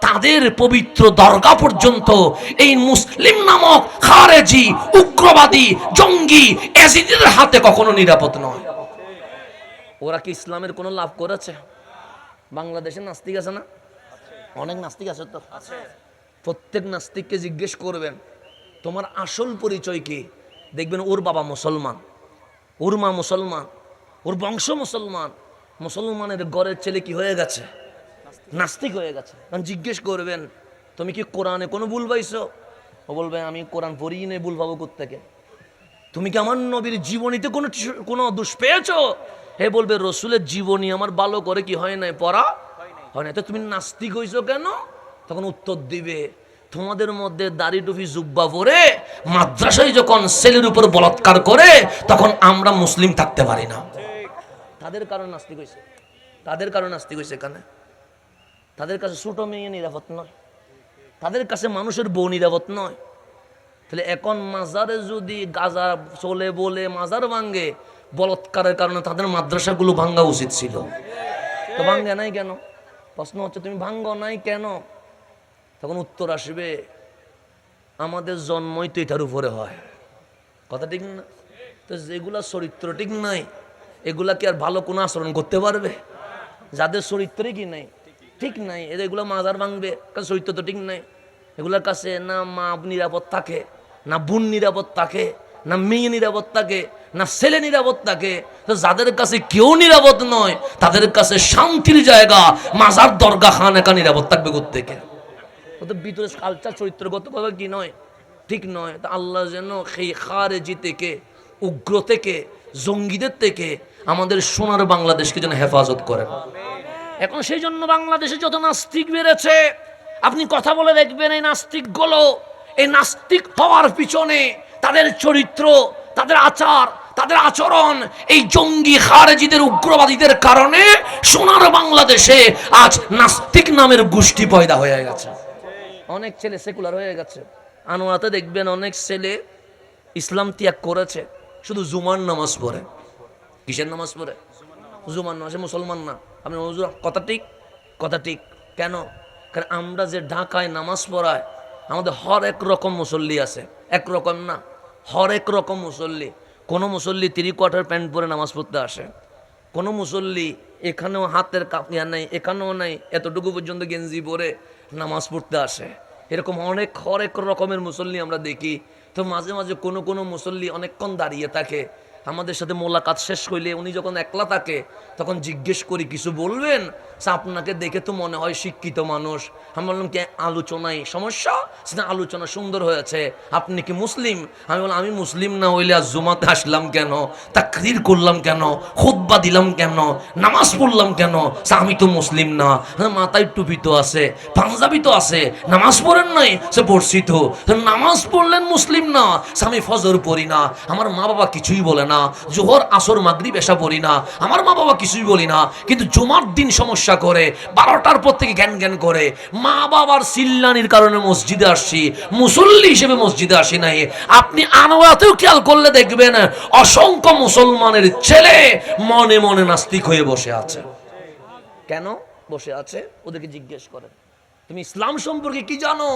[SPEAKER 1] তাদের পবিত্র দরগা পর্যন্ত এই মুসলিম নামক খারেজি, উগ্রবাদী, জঙ্গি, এজিদের হাতে কখনো নিরাপদ নয়। ওরা কি ইসলামের কোনো লাভ করেছে? বাংলাদেশে নাস্তিক আছে না? অনেক নাস্তিক আছে তো। প্রত্যেক নাস্তিককে জিজ্ঞেস করবেন তোমার আসল পরিচয় কি, দেখবেন ওর বাবা মুসলমান, ওর মা মুসলমান, ওর বংশ মুসলমান। মুসলমানের ঘরের ছেলে কি হয়ে গেছে? নাস্তিক হয়ে গেছে। কারণ জিজ্ঞেস করবেন তুমি কি কোরআনে কোনো ভুল পাইছো? ও বলবে আমি কোরআন পড়িই নেই, ভুল পাবো কোত্থেকে। তুমি কি আমার নবীর জীবনীতে কোনো দোষ পেয়েছো? হে বলবে রসুলের জীবনী আমার ভালো করে কি হয় নাই, পড়া হয় না, তো তুমি নাস্তিক হইছো কেন? তখন উত্তর দিবে তোমাদের মধ্যে দাড়ি টুপি জুব্বা পরে মাদ্রাসায় যখন ছেলের উপর বলাৎকার করে তখন আমরা মুসলিম থাকতে পারি না। তাদের কারণে নাস্তিক হয়েছে, তাদের কারণে নাস্তিক হয়েছে। এখানে তাদের কাছে ছোট মেয়ে নিরাপদ নয়, তাদের কাছে মানুষের বউ নিরাপদ নয়। তাহলে এখন মাজারে যদি গাজা চলে বলে মাজার ভাঙ্গে, বলৎকারের কারণে তাদের মাদ্রাসাগুলো ভাঙ্গা উচিত ছিল। তো ভাঙ্গে নাই কেন? প্রশ্ন হচ্ছে তুমি ভাঙ্গো নাই কেন? তখন উত্তর আসবে আমাদের জন্মই তো এটার উপরে হয়। কথা ঠিক না? তো যেগুলা চরিত্র ঠিক নাই এগুলা কি আর ভালো কোনো আচরণ করতে পারবে? যাদের চরিত্রই কি নাই, ঠিক নাই, এগুলো মাজার ভাঙবে, কারণ চরিত্র তো ঠিক নাই। এগুলোর কাছে না মা নিরাপদ থাকে, না বোন নিরাপদ থাকে, না মেয়ে নিরাপদ থাকে, না ছেলে নিরাপদ থাকে। তো যাদের কাছে কেউ নিরাপদ নয় তাদের কাছে শান্তির জায়গা মাজার, দরগা, খানেকা নিরাপদ থাকবে কোত্থেকে? ওদের ভিতরে কালচার চরিত্রগতভাবে কি নয়, ঠিক নয়। তা আল্লাহ যেন সেই খারেজি থেকে, উগ্র থেকে, জঙ্গিদের থেকে আমাদের সোনার বাংলাদেশকে যেন হেফাজত করেন। এখন সেই জন্য বাংলাদেশে যত নাস্তিক বেড়েছে আপনি কথা বলে দেখবেন এই নাস্তিকগুলো, এই নাস্তিক হওয়ার পিছনে তাদের চরিত্র, তাদের আচার, তাদের আচরণ এই জঙ্গি খারেজিদের, উগ্রবাদীদের কারণে সোনার বাংলাদেশে আজ নাস্তিক নামের গোষ্ঠী পয়দা হয়ে গেছে। অনেক ছেলে সেকুলার হয়ে গেছে। আনোয়াতে দেখবেন অনেক ছেলে ইসলাম ত্যাগ করেছে, শুধু জুমার নামাজ পড়ে। কিসের নামাজ পড়ে? জুমার নামাজ। মুসলমান না। আপনি কথা ঠিক, কথা ঠিক। কেন? কারণ আমরা যে ঢাকায় নামাজ পড়ায় আমাদের হর এক রকম মুসল্লি আছে, একরকম না, হর এক রকম মুসল্লি। কোনো মুসল্লি 3/4 প্যান্ট পরে নামাজ পড়তে আসে, কোনো মুসল্লি এখানেও হাতের কাপিয়া নাই, এখানেও নাই, এতটুকু পর্যন্ত গেঞ্জি পরে নামাজ পড়তে আসে। এরকম অনেক হরেক রকমের মুসল্লি আমরা দেখি। তো মাঝে মাঝে কোনো কোনো মুসল্লি অনেকক্ষণ দাঁড়িয়ে থাকে। আমাদের সাথে মোলাকাত শেষ হইলে উনি যখন একলা থাকে তখন জিজ্ঞেস করি কিছু বলবেন? আপনাকে দেখে তো মনে হয় শিক্ষিত মানুষ। আমি বললাম কি আলোচনায় সমস্যা? না, আলোচনা সুন্দর হয়েছে। আপনি কি মুসলিম? আমি বললাম আমি মুসলিম না হইলে আজ জুমাতে আসলাম কেন, তাকরীর করলাম কেন, খুতবা দিলাম কেন, নামাজ পড়লাম কেন? আমি তো মুসলিম না। মাথায় টুপি তো আছে, পাঞ্জাবি তো আছে, নামাজ পড়েন নাই? সে পড়ছি তো। নামাজ পড়লেন মুসলিম না? আমি ফজর পড়ি না, আমার মা বাবা কিছুই বলে না, জোহর আসর মাগরিব এশা পড়ি না, আমার মা বাবা কিছুই বলি না, কিন্তু জুমার দিন সমস্যা করে 12টার পর থেকে জ্ঞান জ্ঞান করে। মা বাবার চিল্লানির কারণে মসজিদে আসছি, মুসল্লি হিসেবে মসজিদে আসি নাই। আপনি আনোয়ারাতেও খেয়াল করলে দেখবেন অসংখ্য মুসলমানের ছেলে মনে মনে নাস্তিক হয়ে বসে আছে। কেন বসে আছে? ওদেরকে জিজ্ঞেস করেন, তুমি ইসলাম সম্পর্কে কি জানো?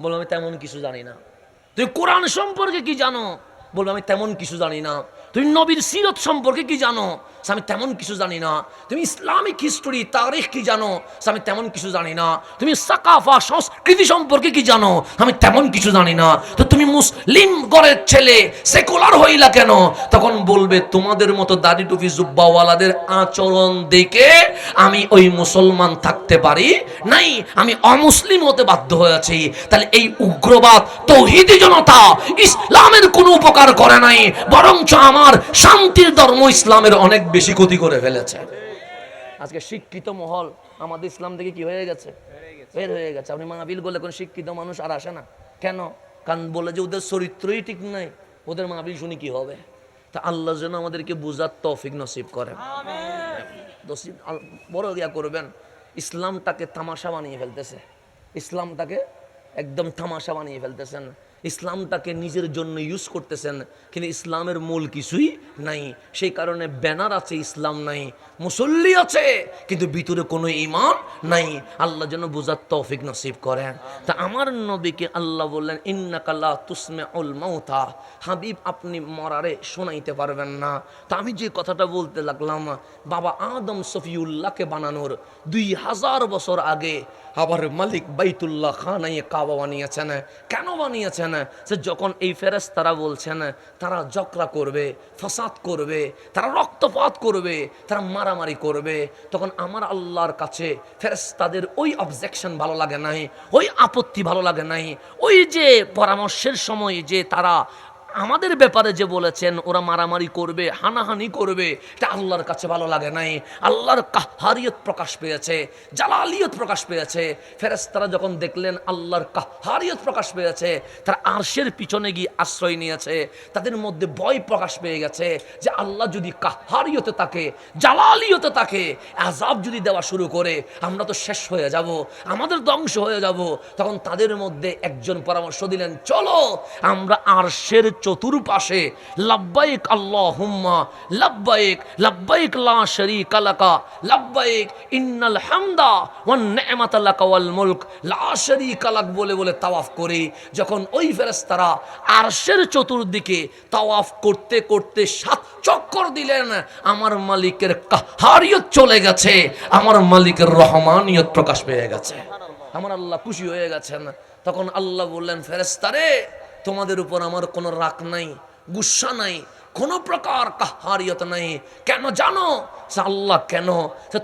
[SPEAKER 1] বলো আমি তেমন কিছু জানি না। তুমি কোরআন সম্পর্কে কি জানো? বলবো আমি তেমন কিছু জানি না। তুমি নবীর সিরত সম্পর্কে কি জানো? আমি তেমন কিছু জানি না। তুমি ইসলামিক হিস্টোরি তারিখ কি জানো? আমি তেমন কিছু জানি না। তুমি সাকাফা সংস্কৃতি সম্পর্কে কি জানো? আমি তেমন কিছু জানি না। তো তুমি মুসলিম ঘরের ছেলে, সেকুলার হইলা কেন? তখন বলবে তোমাদের মতো দাড়ি টুপি জুব্বাওয়ালাদের আচরণ দেখে আমি ওই মুসলমান থাকতে পারি নাই, আমি অমুসলিম হতে বাধ্য হয়েছি। তাহলে এই উগ্রবাদ তৌহিদি জনতা ইসলামের কোনো উপকার করে নাই, বরঞ্চ আমার শান্তির ধর্ম ইসলামের অনেক বেশি ক্ষতি করে ফেলেছে। আজকে শিক্ষিত মহল আমাদের ইসলাম থেকে কি হয়ে গেছে? বের হয়ে গেছে। আপনি মাহফিল বলে কোন শিক্ষিত মানুষ আর আসে না কেন? কারণ বলে যে ওদের চরিত্রই ঠিক নাই, ওদের মাহফিল শুনি কি হবে? তা আল্লাহ যেন আমাদেরকে বুঝার তৌফিক নসিব করেন। বড় ইয়া করবেন। ইসলামটাকে তামাশা বানিয়ে ফেলতেছে, ইসলামটাকে একদম তামাশা বানিয়ে ফেলতেছেন, ইসলামটাকে নিজের জন্য ইউজ করতেছেন, কিন্তু ইসলামের মূল কিছুই নাই। সেই কারণে ব্যানার আছে, ইসলাম নাই, মুসল্লি আছে, কিন্তু ভিতরে কোনো ঈমান নাই। আল্লাহ যেন বুঝার তৌফিক নসিব করেন। তা আমার নবীকে আল্লাহ বললেন ইন্নাকা লা তুসমিউল মাউতা, হাবিব আপনি মরারে শোনাইতে পারবেন না। তা আমি যে কথাটা বলতে লাগলাম, বাবা আদম সফিউল্লাহকে বানানোর 2000 বছর আগে আবার মালিক বাইতুল্লাহ খানায়ে কাবা বানিয়েছেন। কেন বানিয়েছেন? যে যখন এই ফেরেশতারা বলছেন তারা ঝগড়া করবে, ফাসাদ করবে, তারা রক্তপাত করবে, তারা মারামারি করবে, তখন আমার আল্লাহর কাছে ফেরেশতাদের ওই অবজেকশন ভালো লাগে নাই, ওই আপত্তি ভালো লাগে নাই, ওই যে পরামর্শের সময় যে তারা আমাদের ব্যাপারে যে বলেছেন ওরা মারামারি করবে, হানাহানি করবে, এটা আল্লাহর কাছে ভালো লাগে নাই। আল্লাহর কাহারিয়ত প্রকাশ পেয়েছে, জালালিয়ত প্রকাশ পেয়েছে। ফেরেশতারা যখন দেখলেন আল্লাহর কাহারিয়ত প্রকাশ পেয়েছে, তারা আরশের পিছনে গিয়ে আশ্রয় নিয়েছে। তাদের মধ্যে ভয় প্রকাশ পেয়ে গেছে যে আল্লাহ যদি কাহারিয়তে থাকে, জালালিয়তে থাকে, আযাব যদি দেওয়া শুরু করে আমরা তো শেষ হয়ে যাব, আমাদের ধ্বংস হয়ে যাব। তখন তাদের মধ্যে একজন পরামর্শ দিলেন, চলো আমরা আরশের চতুর্পাশে লাব্বাইক আল্লাহুম্মা লাব্বাইক, লাব্বাইক লা শারীকা লাকা, লাব্বাইক ইন্নাল হামদা ওয়ান নি'মাতা লাকা ওয়াল মুলক লা শারীকা লাক বলে বলে তাওয়াফ করি। যখন ওই ফেরেশতারা আরশের চতুর্দিকে তাওয়াফ করতে করতে 7 চক্কর দিলেন, আমার মালিকের কাহারিয়ত চলে গেছে, আমার মালিকের রহমানিয়ত প্রকাশ পেয়ে গেছে, আমার আল্লাহ খুশি হয়ে গেছেন। তখন আল্লাহ বললেন, ফেরেশতারে তোমাদের উপর আমার কোনো রাগ নাই, গুসা নাই, কোনো প্রকার কাহারিয়ত নাই। কেন জানো? আল্লাহ কেন?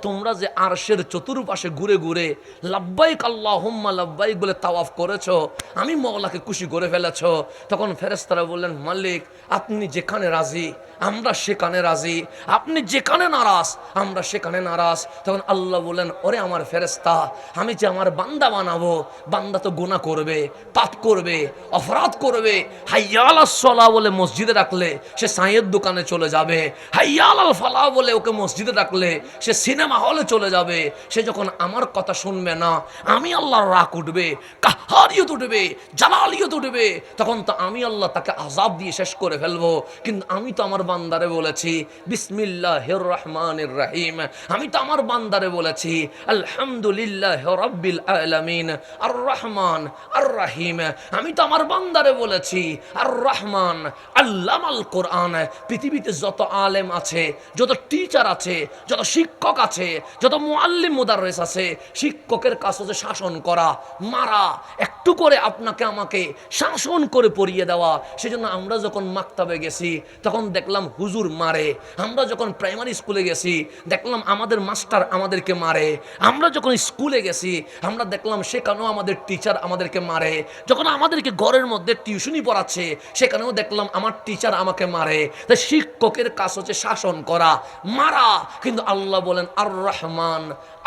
[SPEAKER 1] তোমরা যে আরশের চতুর্পাশে ঘুরে ঘুরে লাব্বাইক আল্লাহুম্মা লাব্বাইক বলে তাওয়াফ করেছো, আমি মওলাকে খুশি করে ফেলেছো। তখন ফেরেশতারা বললেন, মালিক আপনি যেখানে রাজি আমরা সেখানে রাজি, আপনি যেখানে নারাজ আমরা সেখানে নারাজ। তখন আল্লাহ বললেন, ওরে আমার ফেরেশতা, আমি যে আমার বান্দা বানাবো, বান্দা তো গুনাহ করবে, পাপ করবে, অপরাধ করবে। হাইয়া আলাস সালাহ বলে মসজিদে রাখলে সে চায়ের দোকানে চলে যাবে, হাইয়া আলাল ফালাহ বলে ওকে মসজিদে রাখলে সে সিনেমা হলে চলে যাবে। সে যখন আমার কথা শুনবে না, আমি আল্লাহর রাগ উঠবে, কাহারিয়ত উঠবে, জালালিয়ত উঠবে, তখন তো আমি আল্লাহ তাকে আযাব দিয়ে শেষ করে ফেলবো। কিন্তু আমি তো আমার বান্দারে বলেছি বিসমিল্লাহির রহমানির রহিম, আমি তো আমার বান্দারে বলেছি আলহামদুলিল্লাহ রাব্বিল আলামিন আর রহমান আর রহিম, আমি তো আমার বান্দারে বলেছি আর রহমান আল্লামাল কোরআন। পৃথিবীতে যত আলেম আছে, যত টিচার আছে, যত শিক্ষক আছে, যত মুআল্লিম মুদাররিস আছে, শিক্ষকের কাজ হচ্ছে শাসন করা, মারা, একটু করে আপনাকে আমাকে শাসন করে পড়িয়ে দেওয়া। সেজন্য আমরা যখন মাক্তাবে গেছি তখন দেখলাম হুজুর মারে, আমরা যখন প্রাইমারি স্কুলে গেছি দেখলাম আমাদের মাস্টার আমাদেরকে মারে, আমরা যখন স্কুলে গেছি আমরা দেখলাম সেখানেও আমাদের টিচার আমাদেরকে মারে, যখন আমাদেরকে ঘরের মধ্যে টিউশনি পড়াচ্ছে সেখানেও দেখলাম আমার টিচার আমাকে মারে। তাই শিক্ষকের কাজ হচ্ছে শাসন করা, মারা। কিন্তু আল্লাহ বলেন আর রহমান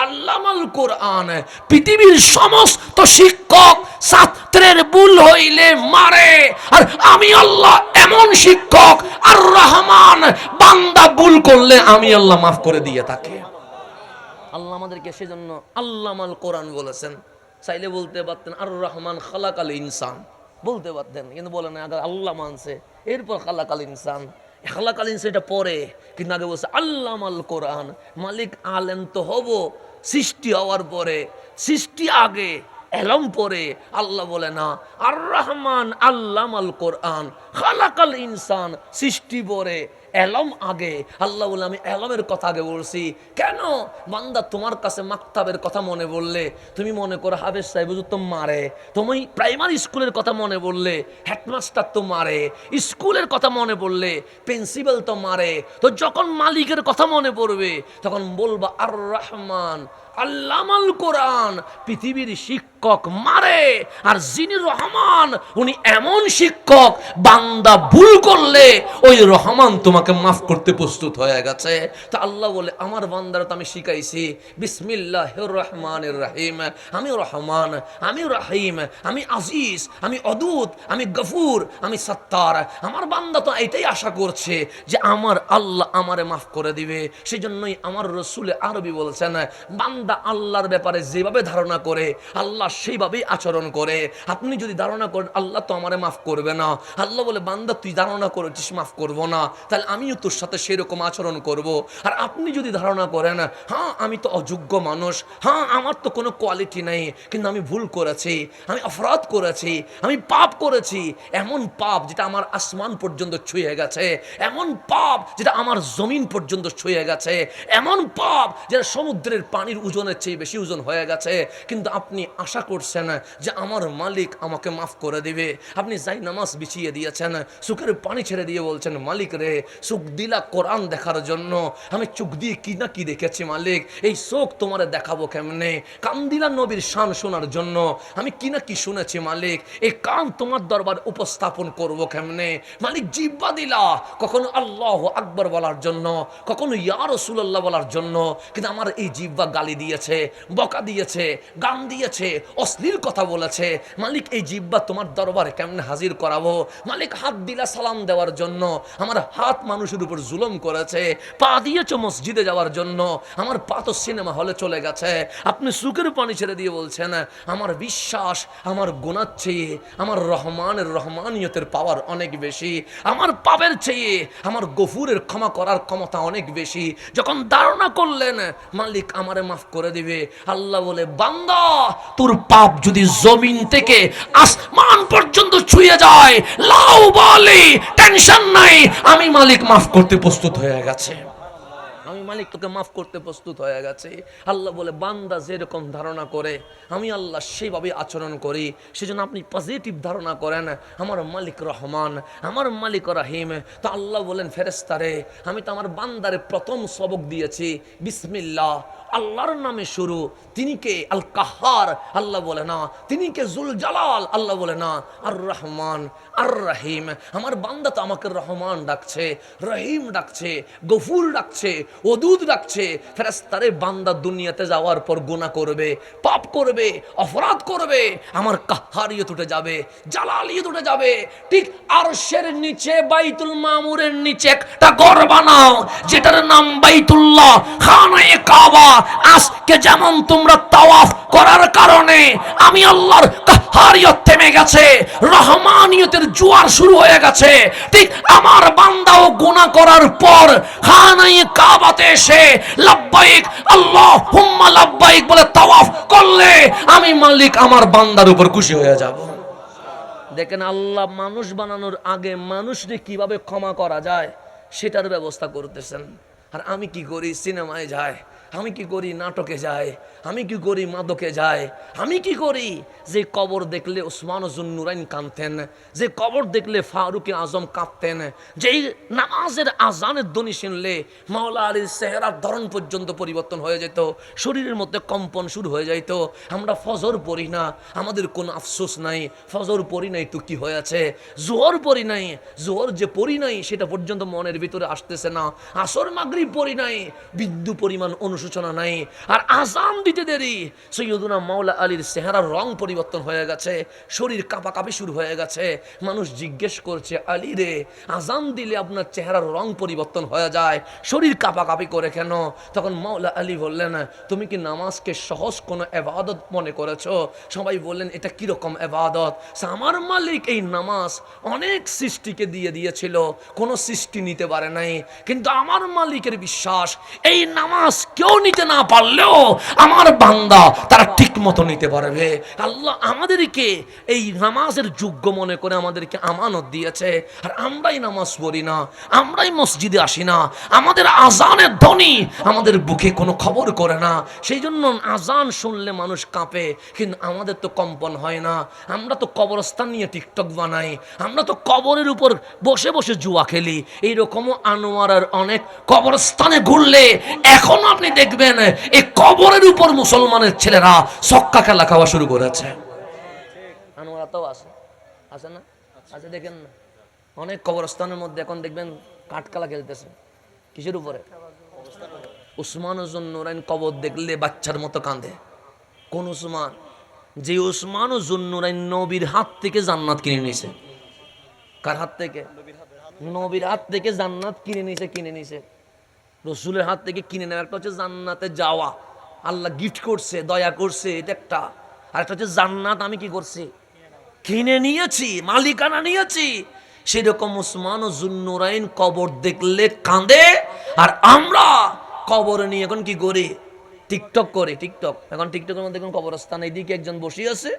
[SPEAKER 1] আল্লামাল কোরআন, পৃথিবীর সমস্ত শিক্ষক ছাত্রের ভুল হইলে মারে, আর আমি আল্লাহ এমন শিক্ষক আর রহমান, বান্দা ভুল করলে আমি আল্লাহ মাফ করে দিয়ে থাকি। আল্লাহ আমাদেরকে সেজন্য আল্লামাল কোরআন বলেছেন। চাইলে বলতে পারতেন আর রহমান খালাকাল ইনসান, বলতে পারতেন, কিন্তু বলেন না, আগে আল্লাহ মানছে এরপর খালাকাল ইনসান। খালাকাল ইনসান এটা পরে, কিন্তু আগে বলছে আল্লামাল কোরআন। মালিক আলেম তো হব সৃষ্টি হওয়ার পরে, সৃষ্টি আগে এলম পরে। আল্লাহ বলে না আর রহমান আল্লামাল কোরআন খালাকাল ইনসান, সৃষ্টি পরে এলম আগে। আল্লাহ বলে আমি এলমের কথা আগে বলছি। কেন বান্দা তোমার কাছে মাকতাবের কথা মনে বললে তুমি মনে করো হাফেজ সাহেব হুজুর তো মারে, তুমি প্রাইমারি স্কুলের কথা মনে বললে হেডমাস্টার তো মারে, স্কুলের কথা মনে পড়লে প্রিন্সিপাল তো মারে। তো যখন মালিকের কথা মনে পড়বে তখন বলবা আর রহমান আল্লামাল কোরআন, পৃথিবীর শিক্ষক মারে, আর যিনি রহমান উনি এমন শিক্ষক বান্দা ভুল করলে ওই রহমান তোমাকে মাফ করতে প্রস্তুত হয়ে গেছে। তা আল্লাহ বলে আমার বান্দারা তো আমি শিখাইছি বিসমিল্লাহির রহমানির রহিম, আমি রহমান, আমি রহিম, আমি আজিজ, আমি অদূত, আমি গফুর, আমি সত্তার। আমার বান্দা তো এটাই আশা করছে যে আমার আল্লাহ আমারে মাফ করে দিবে। সেই জন্যই আমার রসুল আরবি বলছেন বান্দা আল্লাহর ব্যাপারে যেভাবে ধারণা করে আল্লাহ সেইভাবেই আচরণ করে। আপনি যদি ধারণা করেন আল্লাহ তো আমারে মাফ করবে না, আল্লাহ বলে বান্দা তুই ধারণা করেছিস মাফ করবো না, তাহলে আমিও তোর সাথে সেরকম আচরণ করব। আর আপনি যদি ধারণা করেন হ্যাঁ আমি তো অযোগ্য মানুষ, হ্যাঁ আমার তো কোনো কোয়ালিটি নেই, কিন্তু আমি ভুল করেছি, আমি অপরাধ করেছি, আমি পাপ করেছি, এমন পাপ যেটা আমার আসমান পর্যন্ত ছুঁয়ে গেছে, এমন পাপ যেটা আমার জমিন পর্যন্ত ছুঁয়ে গেছে, এমন পাপ যেটা সমুদ্রের পানির ওজনের চেয়ে বেশি ওজন হয়ে গেছে, কিন্তু আপনি আশা করছেন যে আমার মালিক আমাকে মাফ করে দিবে। আপনি যাই নামাজ বিছিয়ে দিয়েছেন, চোখের পানি ছেড়ে দিয়ে বলছেন মালিক রে চোখ দিলা কোরআন দেখার জন্য, আমি চোখ দিয়ে কি না কি দেখেছি মালিক, এই চোখ তোমারে দেখাবো কেমনে? কান দিলা নবীর শান শোনার জন্য, আমি কি না কি শুনেছি মালিক, এই কান তোমার দরবার উপস্থাপন করব কেমনে? মালিক জিহ্বা দিলা কখনো আল্লাহু আকবার বলার জন্য, কখনো ইয়া রাসূলুল্লাহ বলার জন্য, কিন্তু আমার এই জিহ্বা গালি দিয়েছে, বকা দিয়েছে, গান দিয়েছে, অশ্লীল কথা বলেছে। মালিক এই জিহ্বা তোমার দরবারে কেমনে হাজির করাবো? মালিক হাত দিলা সালাম দেওয়ার জন্য, আমার হাত মানুষের উপর জুলুম করেছে। পা দিয়েছ মসজিদে যাওয়ার জন্য, আমার পা তো সিনেমা হলে চলে গেছে। আপনি সুখের পানি ছেড়ে দিয়ে বলছেন আমার বিশ্বাস আমার গুনার চেয়ে আমার রহমানের রহমানিয়তের পাওয়ার অনেক বেশি, আমার পাপের চেয়ে আমার গফুরের ক্ষমা করার ক্ষমতা অনেক বেশি। যখন ধারণা করলেন মালিক আমারে মাফ করে দিবে, আল্লাহ বলে বান্দা তোর পাপ যদি জমিন থেকে আসমান পর্যন্ত ছুঁয়ে যায় লাউ বলি টেনশন নাই, আমি মালিক মাফ করতে প্রস্তুত হয়ে গেছে, আমি মালিক তোকে মাফ করতে প্রস্তুত হয়ে গেছে। আল্লাহ বলে বান্দা যেরকম ধারণা করে আমি আল্লাহ সেইভাবে আচরণ করি। সেজন্য আপনি পজিটিভ ধারণা করেন আমার মালিক রহমান, আমার মালিক রহিম। তো আল্লাহ বলেন ফেরেশতারে আমি তো আমার বান্দারে প্রথম সবক দিয়েছি বিসমিল্লাহ, আল্লাহর নামে শুরু। তিনি কে? আল কাহার, আল্লাহ বলে না। তিনি কে? জুল জালাল, আল্লাহ বলে না। আর রহমান আর রহিম, আমার বান্দা তো আমাকে রহমান ডাকছে, রহিম ডাকছে, গফুর ডাকছে, হদুদ রাখছে। ফেরেশতারে বান্দা দুনিয়াতে যাওয়ার পর গুনাহ করবে, পাপ করবে, অপরাধ করবে, আমার কাহারিয়ত উঠে যাবে, জালালিয়ত উঠে যাবে। ঠিক আরশের নিচে বাইতুল মামুরের নিচে একটা ঘর বানাও যেটার নাম বাইতুল্লাহ, খানায়ে কাবা। আজকে যেমন তোমরা তাওয়াফ করার কারণে আমি আল্লাহর কাহারিয়ত থেমে গেছে, রহমানিয়তের জোয়ার শুরু হয়ে গেছে, ঠিক আমার বান্দাও গুনাহ করার পর খানায়ে কাবাতে এসে লাব্বাইক আল্লাহুম্মা লাব্বাইক বলে তাওয়াফ করলে আমি মালিক আমার বান্দার উপর খুশি হয়ে যাব। দেখেন আল্লাহ মানুষ বানানোর আগে মানুষকে কিভাবে ক্ষমা করা যায় সেটার ব্যবস্থা করতেছেন। আর আমি কি করি, সিনেমায় যাই, আমি কি করি, নাটকে যাই, আমি কি করি, মাদকে যাই, আমি কি করি। যে কবর দেখলে ওসমান জুন্নুরাইন কাঁদতেন, যে কবর দেখলে ফারুক আজম কাঁদতেন, যেই নামাজের আজানের ধ্বনি শুনলে মাওলা আলীর চেহারার ধরন পর্যন্ত পরিবর্তন হয়ে যেত, শরীরের মধ্যে কম্পন শুরু হয়ে যেত। আমরা ফজর পড়ি না, আমাদের কোনো আফসোস নাই, ফজর পড়ি নাই তো কি হয়েছে, জোহর পড়ি নাই, জোহর যে পড়ি নাই সেটা পর্যন্ত মনের ভিতরে আসতেছে না, আসর মাগরিব পড়ি নাই, বিন্দু পরিমাণ অনুশোচনা নাই। আর আজান দিতে দেরি, সৈয়দুনা মাওলা আলীর চেহারার রং পরিবর্তন হয়ে গেছে, শরীর কাঁপাকাঁপি শুরু হয়ে গেছে। মানুষ জিজ্ঞেস করছে, আলী রে, আজান দিলে আপনার চেহারার রং পরিবর্তন হয়ে যায়, শরীর কাঁপাকাঁপি করে কেন? তখন মাওলা আলী বললেন, তুমি কি নামাজকে সহজ কোনো ইবাদত মনে করেছো? সবাই বললেন, এটা কিরকম ইবাদত? আমার মালিক এই নামাজ অনেক সৃষ্টিকে দিয়ে দিয়েছিল, কোনো সৃষ্টি নিতে পারে নাই, কিন্তু আমার মালিকের বিশ্বাস এই নামাজ কেউ নিতে না পারলেও আমার বান্দা তারা ঠিক মতো নিতে পারবে। আল্লাহ আমাদেরকে এই নামাজের যোগ্য মনে করে আমাদেরকে আমানত দিয়েছে, আর আমরাই নামাজ পড়ি না, আমরাই মসজিদে আসি না, আমাদের আজানের ধ্বনি আমাদের বুকে কোনো খবর করে না। সেই জন্য আজান শুনলে মানুষ কাঁপে, কিন্তু আমাদের তো কম্পন হয় না। আমরা তো কবরস্থান নিয়ে টিকটক বানাই, আমরা তো কবরের উপর বসে বসে জুয়া খেলি। এইরকমও আনোয়ারের অনেক কবরস্থানে ঘুরলে এখনো আপনি দেখবেন এই কবরের উপর মুসলমানের ছেলেরা ছক্কা খেলা খাওয়া শুরু করেছে। আনোয়ারাতেও আছে, আছে না? আছে, দেখেন না, অনেক কবরস্থানের মধ্যে এখন দেখবেন কাঠকালা খেলতেছে। কিসের উপরে? উসমান জুন্নুরাইন কবর দেখলে বাচ্চার মতো কাঁদে। কোন উসমান? যে উসমান জুন্নুরাইন নবীর হাত থেকে জান্নাত কিনে নিয়েছে। কার হাত থেকে? নবীর হাত থেকে জান্নাত কিনে নিছে। রসুলের হাত থেকে কিনে নেওয়া একটা হচ্ছে জান্নাতে যাওয়া, আল্লাহ গিফট করছে, দয়া করছে, এটা একটা। আর একটা হচ্ছে জান্নাত আমি কি করছি, কিনে নিয়েছি, মালিকানা নিয়েছি। সেরকম উসমান ও জুন্নুরাইন কবর দেখলে কাঁদে, আর আমরা কবর নিয়ে এখন কি করি, টিকটক করি। টিকটক এখন টিকটকের মধ্যে দেখুন কবরস্থান, এইদিকে একজন বসে আছে,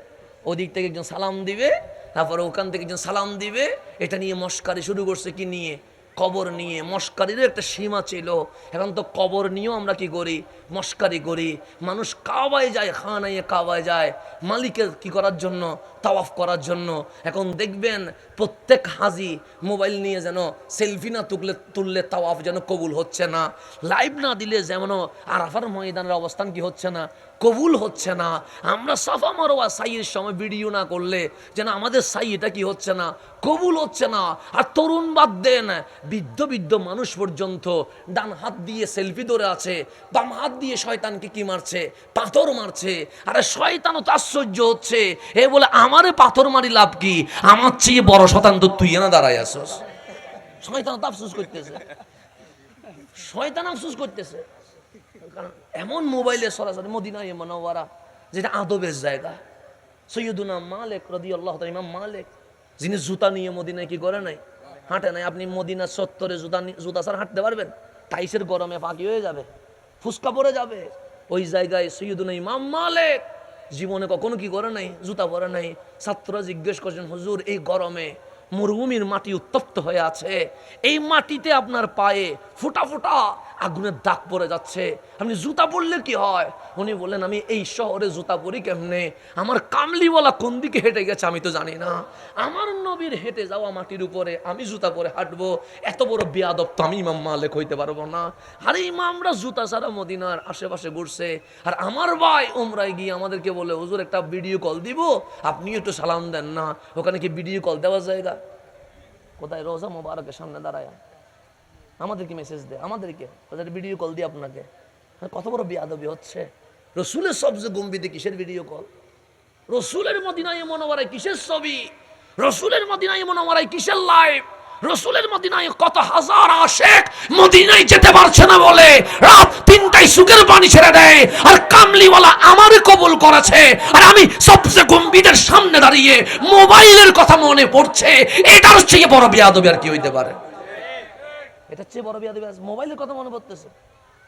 [SPEAKER 1] ওদিক থেকে একজন সালাম দিবে, তারপরে ওখান থেকে একজন সালাম দিবে। এটা নিয়ে মস্কারি শুরু করছে, কি নিয়ে? কবর নিয়ে। মস্কারিরও একটা সীমা ছিল। এখন তো কবর নিয়েও আমরা কি করি, মস্কারি করি। মানুষ কাবায় যায়, খানায়ে কাবায় যায় মালিকের কি করার জন্য, তাওয়াফ করার জন্য। এখন দেখবেন প্রত্যেক হাজি মোবাইল নিয়ে যেন সেলফি না তুললে তাওয়াফ যেন কবুল হচ্ছে না, লাইভ না দিলে যেমন আরাফার ময়দানের অবস্থান কি হচ্ছে না, কবুল হচ্ছে না। আমরা সাফা মারোয়া সাইয়ের সময় ভিডিও না করলে যেন আমাদের সাই এটা কি হচ্ছে না, কবুল হচ্ছে না। আর তরুণ বাদ দেন, বৃদ্ধ মানুষ পর্যন্ত ডান হাত দিয়ে সেলফি ধরে আছে, বাম হাত দিয়ে শয়তানকে কি মারছে, পাথর মারছে। আরে শয়তানও তো আশ্চর্য হচ্ছে, এ বলে আমারে পাথর মারি লাভ কি, আমার চেয়ে বড় শয়তান তো তুই না দাঁড়ায় আসস। শয়তান তো আফসোস করতেছে, শয়তান আফসোস করতেছে। কারণ এমন মোবাইলে সরাসরি মদিনায়ে মুনাওয়ারা, যেটা আদবের জায়গা। সৈয়দুনা মালিক রাদিয়াল্লাহু তাআলা, ইমাম মালিক, যিনি জুতা নিয়ে মদিনায় কি করে নাই, হাঁটে নাই। আপনি মদিনা চত্বরে জুতা ছাড়া হাঁটতে পারবেন? টাইসের গরমে ফাঁকি হয়ে যাবে, ফুসকা পরে যাবে। ওই জায়গায় সৈয়দুনা ইমাম মালিক জীবনে কখনো কি করে নাই, জুতা পরে নাই। ছাত্ররা জিজ্ঞেস করছেন, হুজুর এই গরমে মরুভূমির মাটি উত্তপ্ত হয়ে আছে, এই মাটিতে আপনার পায়ে ফুটা ফুটা আগুনের দাগ পড়ে যাচ্ছে, আপনি জুতা পরলে কি হয়? উনি বললেন, আমি এই শহরে জুতা পরি কেমনে, আমার কামলিওয়ালা কোন দিকে হেঁটে গেছে আমি তো জানি না, আমার নবীর হেঁটে যাওয়া মাটির উপরে আমি জুতা পরে হাঁটবো, এত বড় বেয়াদব তো আমি ইমাম মালিক হইতে পারবো না। আরে ইমামরা জুতা ছাড়া মদিনার আশেপাশে ঘুরছে, আর আমার ভাই উমরায় গিয়ে আমাদেরকে বলে, হুজুর একটা ভিডিও কল দিব, আপনি একটু সালাম দেন না। ওখানে কি ভিডিও কল দেওয়া জায়গা? কোথায়? রোজা মোবারকের সামনে দাঁড়ায় আমাদেরকে মেসেজ দেয়, আমাদেরকে ভিডিও কল দিয়ে আপনাকে। কত বড় বেয়াদবি হচ্ছে। রসুলের সবচেয়ে গম্ভীরে কিসের ভিডিও কল? রসুলের মদিনায় মুনাওয়ারায় কিসের ছবি? রসুলের মদিনায় মুনাওয়ারায় কিসের লাইভ? রসুলের মদিনায় কত হাজার আশেক মদিনায় যেতে পারছে না বলে রাত 3টায় সুখের পানি ছেড়ে দেয়, আর কামলিওয়ালা আমারে কবুল করেছে, আর আমি সবচেয়ে গম্ভীরের সামনে দাঁড়িয়ে মোবাইলের কথা মনে পড়ছে। এটার চেয়ে বড় বেয়াদবি আর কি হইতে পারে? এটার চেয়ে বড় বেয়াদবি মোবাইলের কথা মনে পড়তেছে।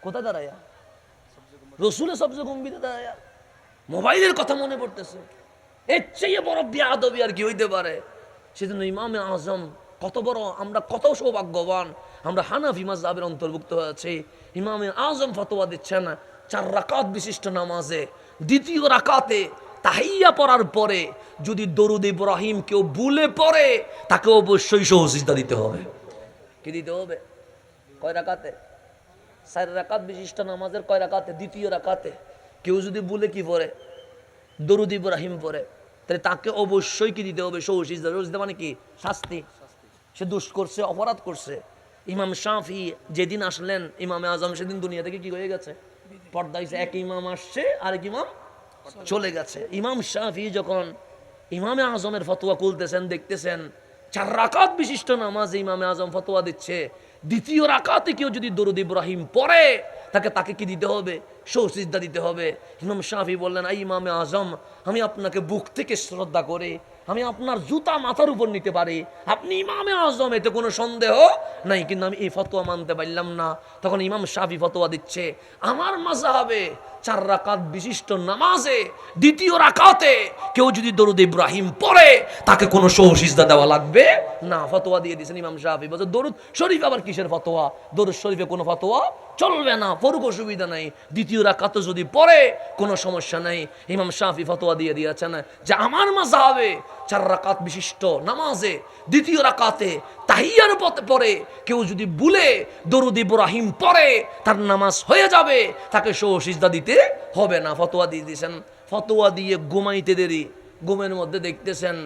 [SPEAKER 1] কোথায় দাঁড়ায়া? রসুলের সবচেয়ে গম্ভীরে দাঁড়ায়া মোবাইলের কথা মনে পড়তেছে। এর চেয়ে বড় বেয়াদবি আর কি হইতে পারে? সেজন্য ইমামে আজম কত বড়, আমরা কত সৌভাগ্যবান, আমরা হানাফি মাযহাবের অন্তর্ভুক্ত হয়েছি। ইমামে আজম ফতোয়া দিচ্ছেন 4 রাকাত বিশিষ্ট নামাজে দ্বিতীয় রাকাতে তাহিয়া পড়ার পরে যদি দরুদ ইব্রাহিম কেউ ভুলে পড়ে তাকে অবশ্যই সিজদা দিতে হবে। কি দিতে হবে? কয় রাকাতে? 4 রাকাত বিশিষ্ট নামাজের কয় রাকাতে? দ্বিতীয় রাকাতে কেউ যদি ভুলে কি পড়ে? দরুদ ইব্রাহিম পড়ে, তাহলে তাকে অবশ্যই কি দিতে হবে? সিজদা। সিজদা মানে কি? শাস্তি। সে দোষ করছে, অপরাধ করছে। ইমাম শাফি যেদিন আসলেন ইমামে আজম সেদিন দুনিয়া থেকে কি হয়ে গেছে? পর্দা হয়েছে। এক ইমাম আসছে, আরেক ইমাম চলে গেছে। ইমাম শাফি যখন ইমামে আজমের ফতোয়া খুলতেছেন, দেখতেছেন 4 রাকাত বিশিষ্ট নামাজে ইমামে আজম ফতোয়া দিচ্ছে দ্বিতীয় রাকাতে কেউ যদি দরুদ ইব্রাহিম পড়ে তাকে কি দিতে হবে? সিজদা দিতে হবে। ইমাম শাফি বললেন, এই ইমামে আজম, আমি আপনাকে বুক থেকে শ্রদ্ধা করে আমি আপনার জুতা মাথার উপর নিতে পারি, আপনি ইমামে আজম, এতে কোনো সন্দেহ নাই, কিন্তু আমি এই ফতোয়া মানতে পারলাম না। তখন ইমাম শাফি ফতোয়া দিচ্ছে, আমার মাযহাবে 4 রাকাত বিশিষ্ট নামাজে দ্বিতীয় রাকাতে কেউ যদি দরুদ ইব্রাহিম পড়ে তাকে কোনো সিজদা দেওয়া লাগবে না। ফতোয়া দিয়ে দিয়েছেন ইমাম শাফি। বলছে দরুদ শরীফ আবার কিসের ফতোয়া? দরুদ শরীফে কোনো ফতোয়া চলবে না, পড়ুক, অসুবিধা নাই, দ্বিতীয় রাকাতে যদি পড়ে কোনো সমস্যা নাই। ইমাম শাফি ফতোয়া দিয়ে দিয়েছেন যে আমার মাযহাবে 4 রাকাত বিশিষ্ট নামাজে দ্বিতীয় রাকাতে তাহিয়ার পরে কেউ যদি ভুলে দরুদ ইব্রাহিম পড়ে তার নামাজ হয়ে যাবে, তাকে সিজদা দিতে হবে না। ফতোয়া দিয়ে দিয়েছেন। ফতোয়া দিয়ে ঘুমাইতে দেরি, ঘুমের মধ্যে দেখতেছেন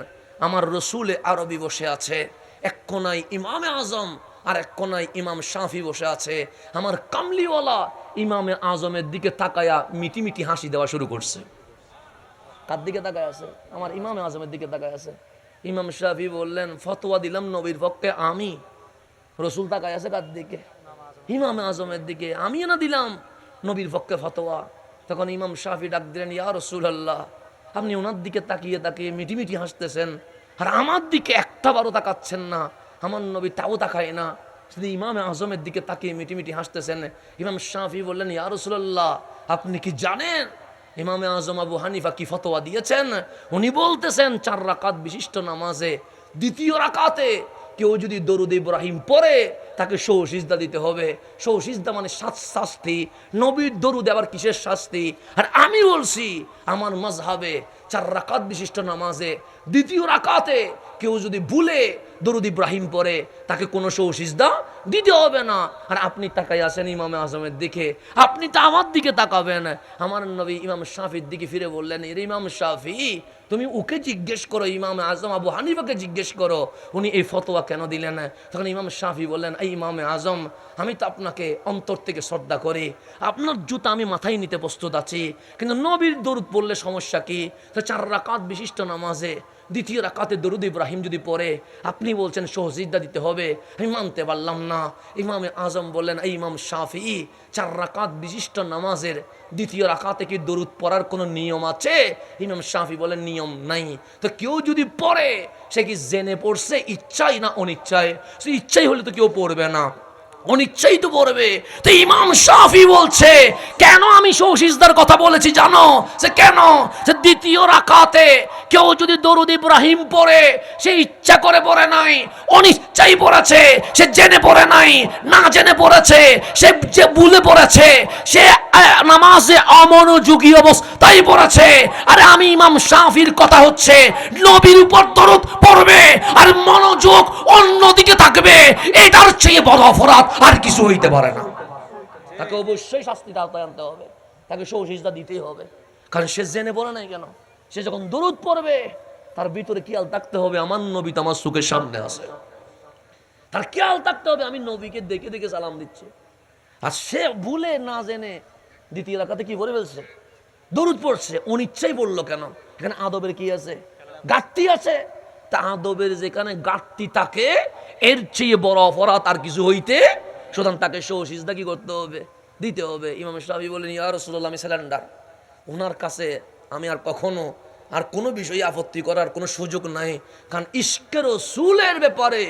[SPEAKER 1] আমার রসুলে আরবি বসে আছে, এক কোনায় ইমামে আজম আর এক কোনায় ইমাম শাফি বসে আছে। আমার কামলিওয়ালা ইমামে আজমের দিকে তাকায়া মিটি মিটি হাসি দেওয়া শুরু করছে। কার দিকে তাকায় আছে? আমার ইমামে আজমের দিকে তাকায় আছে। ইমাম শাফি বললেন, ফতোয়া দিলাম নবীর পক্ষে আমি, রসুল তাকায় আছে কার দিকে? ইমামে আজমের দিকে। আমি না দিলাম নবীর পক্ষে ফতোয়া। তখন ইমাম শাফি ডাক দিলেন, ইয়া রাসূলুল্লাহ, আপনি ওনার দিকে তাকিয়ে তাকিয়ে মিটি মিটি হাসতেছেন, আর আমার দিকে একটা বারও তাকাচ্ছেন না, আমার নবী তাও তাকায় না, শুধু ইমামে আজমের দিকে তাকিয়ে মিটি মিটি হাসতেছেন। ইমাম শাফি বললেন, ইয়া রাসূলুল্লাহ, আপনি কি জানেন ইমামে আজম আবু হানিফা কি ফতোয়া দিয়েছেন? উনি বলতেছেন 4 রাকাত বিশিষ্ট নামাজে দ্বিতীয় রাকাতে কেউ যদি দরুদ ইব্রাহিম পড়ে তাকে সিজদা দিতে হবে। সিজদা মানে শাস্তি। নবীর দরুদ আবার কিসের শাস্তি? আর আমি বলছি আমার মাযহাবে 4 রাকাত বিশিষ্ট নামাজে দ্বিতীয় রাকাতে কেউ যদি ভুলে দরুদ ইব্রাহিম পড়ে তাকে কোনো সিজদা দিতে হবে না। আর আপনি তাকাই আছেন ইমামে আজমের দিকে, আপনি তো আমার দিকে তাকাবেন। আমার নবী ইমাম শাফির দিকে ফিরে বললেন, এর ইমাম শাফি, তুমি ওকে জিজ্ঞেস করো, ইমামে আজম আবু হানিফাকে জিজ্ঞেস করো উনি এই ফতোয়া কেন দিলেন। তখন ইমাম শাফি বললেন, এই ইমামে আজম, আমি তো আপনাকে অন্তর থেকে শ্রদ্ধা করি, আপনার জুতা আমি মাথায় নিতে প্রস্তুত আছি, কিন্তু নবীর দরুদ পড়লে সমস্যা কি? 4 রাকাত বিশিষ্ট নামাজে দ্বিতীয় রাকাতে দরুদ ইব্রাহিম যদি পড়ে আপনি বলছেন সিজদা দিতে হবে, আমি মানতে পারলাম না। ইমামে আজম বললেন, এই ইমাম শাফি, 4 রাকাত বিশিষ্ট নামাজের দ্বিতীয় রাকাতে কি দরুদ পড়ার কোনো নিয়ম আছে? ইমাম শাফি বলেন, নিয়ম নাই। তো কেউ যদি পড়ে সে কি জেনে পড়ছে, ইচ্ছাই না অনিচ্ছায়? সে ইচ্ছাই হলে তো কেউ পড়বে না, অনিচ্ছাই তো পড়বে। তো ইমাম শাফি বলছে, কেন আমি সিজদার কথা বলেছি জানো? সে কেন? সে দ্বিতীয় রাকাতে কেউ যদি দরুদ ইব্রাহিম পড়ে সে ইচ্ছা করে পড়ে নাই, অনিচ্ছাই পড়েছে, সে জেনে পড়ে নাই, না জেনে পড়েছে, সে যে ভুলে পড়েছে, সে নামাজে অমনোযোগী অবস্থায় পড়েছে। আরে আমি ইমাম শাফির কথা হচ্ছে নবীর উপর দরুদ পড়বে আর মনোযোগ অন্যদিকে থাকবে, এটার চেয়ে বড় অপরাধ আর কিছু হইতে পারে না। তাকে অবশ্যই শাস্তির আওতায় আনতে হবে, তাকে সিজদা দিতেই হবে, কারণ সে জেনে পড়ে নাই। কেন? সে যখন দরুদ পড়বে তার ভিতরে খেয়াল থাকতে হবে আমার নবী তো আমার চোখের সামনে আছে। তার খেয়াল থাকতে হবে আমি নবীকে দেখে দেখে সালাম দিচ্ছি। আর সে ভুলে না জেনে দ্বিতীয় রাকাতে কি বলে ফেলছে, দরুদ পড়ছে, অনিচ্ছাই বললো। কেন? এখানে আদবের কি আছে? ঘাটতি আছে। তা আদবের যেখানে ঘাটতি থাকে এর চেয়ে বড় অপরাধ আর কিছু হইতে, সুতরাং তাকে সিজদা কি করতে হবে? দিতে হবে। ইমাম শাফি বলেন, ইয়া রাসূলুল্লাহ, আমি সিলিন্ডার, ওনার কাছে আমি আর কখনো আর কোনো বিষয়ে আপত্তি করার কোনো সুযোগ নাই। কারণ ইশকে রাসূলের ব্যাপারে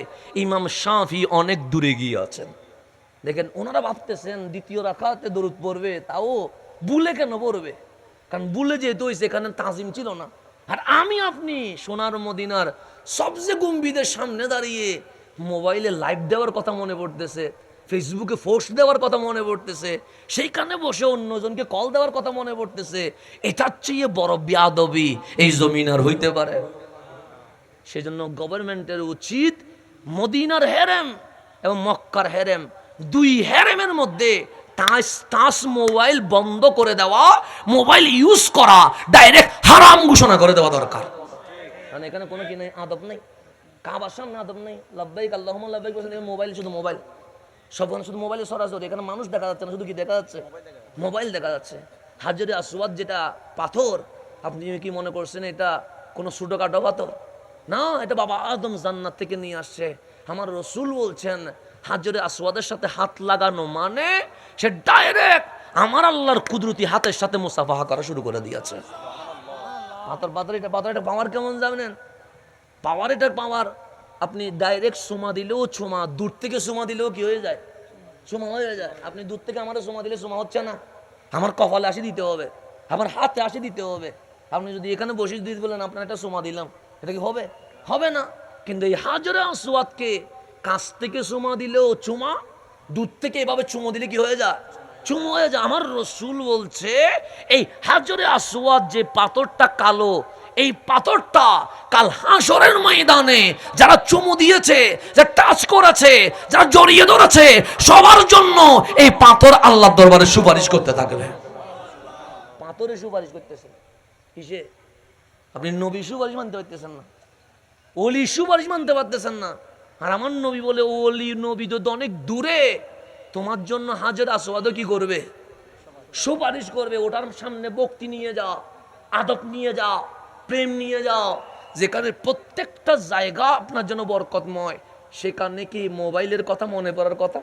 [SPEAKER 1] ইমাম শাফি অনেক দূরে গিয়ে আছেন। দেখেন, ওনারা ভাবতেছেন দ্বিতীয় রাকাতে দরুদ পড়বে, তাও বুলে কেন পড়বে? কারণ বুলে যেহেতু হয়েছে, এখানে তাজিম ছিল না। আর আমি আপনি সোনার মদিনার সবচেয়ে গম্ভীরের সামনে দাঁড়িয়ে মোবাইলে লাইভ দেওয়ার কথা মনে পড়তেছে, ফেসবুকে পোস্ট দেওয়ার কথা মনে পড়তেছে, সেইখানে বসে অন্যজনকে কল দেওয়ার কথা মনে পড়তেছে। এটার চেয়ে বড় বেয়াদবি এই জমিন আর হইতে পারে? সেজন্য গভর্নমেন্টের উচিত মদিনার হেরেম এবং মক্কার হেরেম, দুই হেরেমের মধ্যে টাচ মোবাইল বন্ধ করে দেওয়া, মোবাইল ইউজ করা ডাইরেক্ট হারাম ঘোষণা করে দেওয়া দরকার। কারণ এখানে কোনো কি নেই, আদব নেই। কাবার সামনে আদব নেই, লাব্বাইক আল্লাহুম্মা লাব্বাইক বলছেন, মোবাইল, শুধু মোবাইল, সব শুধু মোবাইলে সরাসরি। এখানে মানুষ দেখা যাচ্ছে না, শুধু কি দেখা যাচ্ছে? মোবাইল দেখা যাচ্ছে। হাজরে আসওয়াদ যেটা পাথর, আপনি কি মনে করছেন এটা কোনো ছোটখাটো পাথর? না, এটা বাবা আদম জান্নাত থেকে নিয়ে আসছে। আমার রাসূল বলছেন, হাজরে আসওয়াদের সাথে হাত লাগানো মানে সে ডাইরেক্ট আমার আল্লাহর কুদরতি হাতের সাথে মুসাফাহা করা শুরু করে দিয়েছে। পাথর, এটা পাওয়ার কেমন জানেন? পাওয়ার, এটার পাওয়ার, আপনি ডাইরেক্ট চুমা দিলেও চুমা, দূর থেকে চুমা দিলেও কি হয়ে যায়? চুমা হয়ে যায়। আপনি দূর থেকে আমারও চুমা দিলে চুমা হচ্ছে না, আমার কপালে আসি দিতে হবে, আমার হাতে আসি দিতে হবে। আপনি যদি এখানে বসে দিতে বলেন আপনার একটা চুমা দিলাম, এটা কি হবে? হবে না। কিন্তু এই হাজরে আসওয়াদকে কাছ থেকে চুমা দিলেও চুমা, দূর থেকে এভাবে চুমো দিলে কি হয়ে যায়? চুমো হয়ে যায়। আমার রাসূল বলছে, এই হাজরে আসওয়াদ যে পাথরটা কালো, এই পাথরটা কাল হাসরের ময়দানে যারা চুমু দিয়েছে, যারা টাচ করেছে, যারা জড়িয়ে ধরেছে, সবার জন্য এই পাথর আল্লাহর দরবারে সুপারিশ করতে থাকবে। পাথরে সুপারিশ করতেছে কিসে? আপনি নবী সুপারিশ মানতে পারতেছেন না, ওলি সুপারিশ মানতে পারতেছেন না। আর আমার নবী বলে, ওলি নবী তো অনেক দূরে, তোমার জন্য হাজরে আসওয়াদও কি করবে? সুপারিশ করবে। ওটার সামনে ভক্তি নিয়ে যাও, আদব নিয়ে যাও, প্রেম নিয়ে যাও, যেখানে প্রত্যেকটা জায়গা আপনার জন্য বরকতময়। সেখানে কি মোবাইলের কথা মনে পড়ার কথা?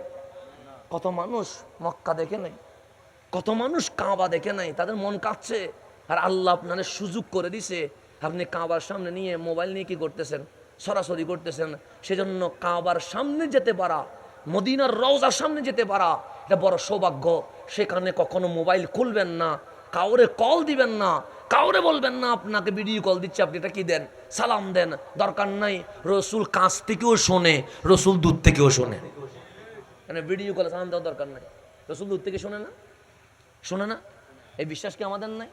[SPEAKER 1] কত মানুষ মক্কা দেখে নাই, কত মানুষ কাবা দেখে নাই, তাদের মন কাঁদছে। আর আল্লাহ আপনাদের সুযোগ করে দিছে, আপনি কাবার সামনে নিয়ে মোবাইল নিয়ে কি করতেছেন? সরাসরি করতেছেন। সেজন্য কাবার সামনে যেতে পারা, মদিনার রওজার সামনে যেতে পারা, এটা বড় সৌভাগ্য। সেখানে কখনো মোবাইল খুলবেন না, কাউরে কল দিবেন না, কাউরে বলবেন না আপনাকে ভিডিও কল দিচ্ছে, আপনি এটা কি দেন? সালাম দেন। দরকার নাই। রাসূল কাছ থেকেও শোনে, রাসূল দূর থেকেও শোনে। মানে ভিডিও কলে সালাম দেওয়ার দরকার নাই, রাসূল দূর থেকে শোনে না, শোনে না। এই বিশ্বাস কি আমাদের নাই?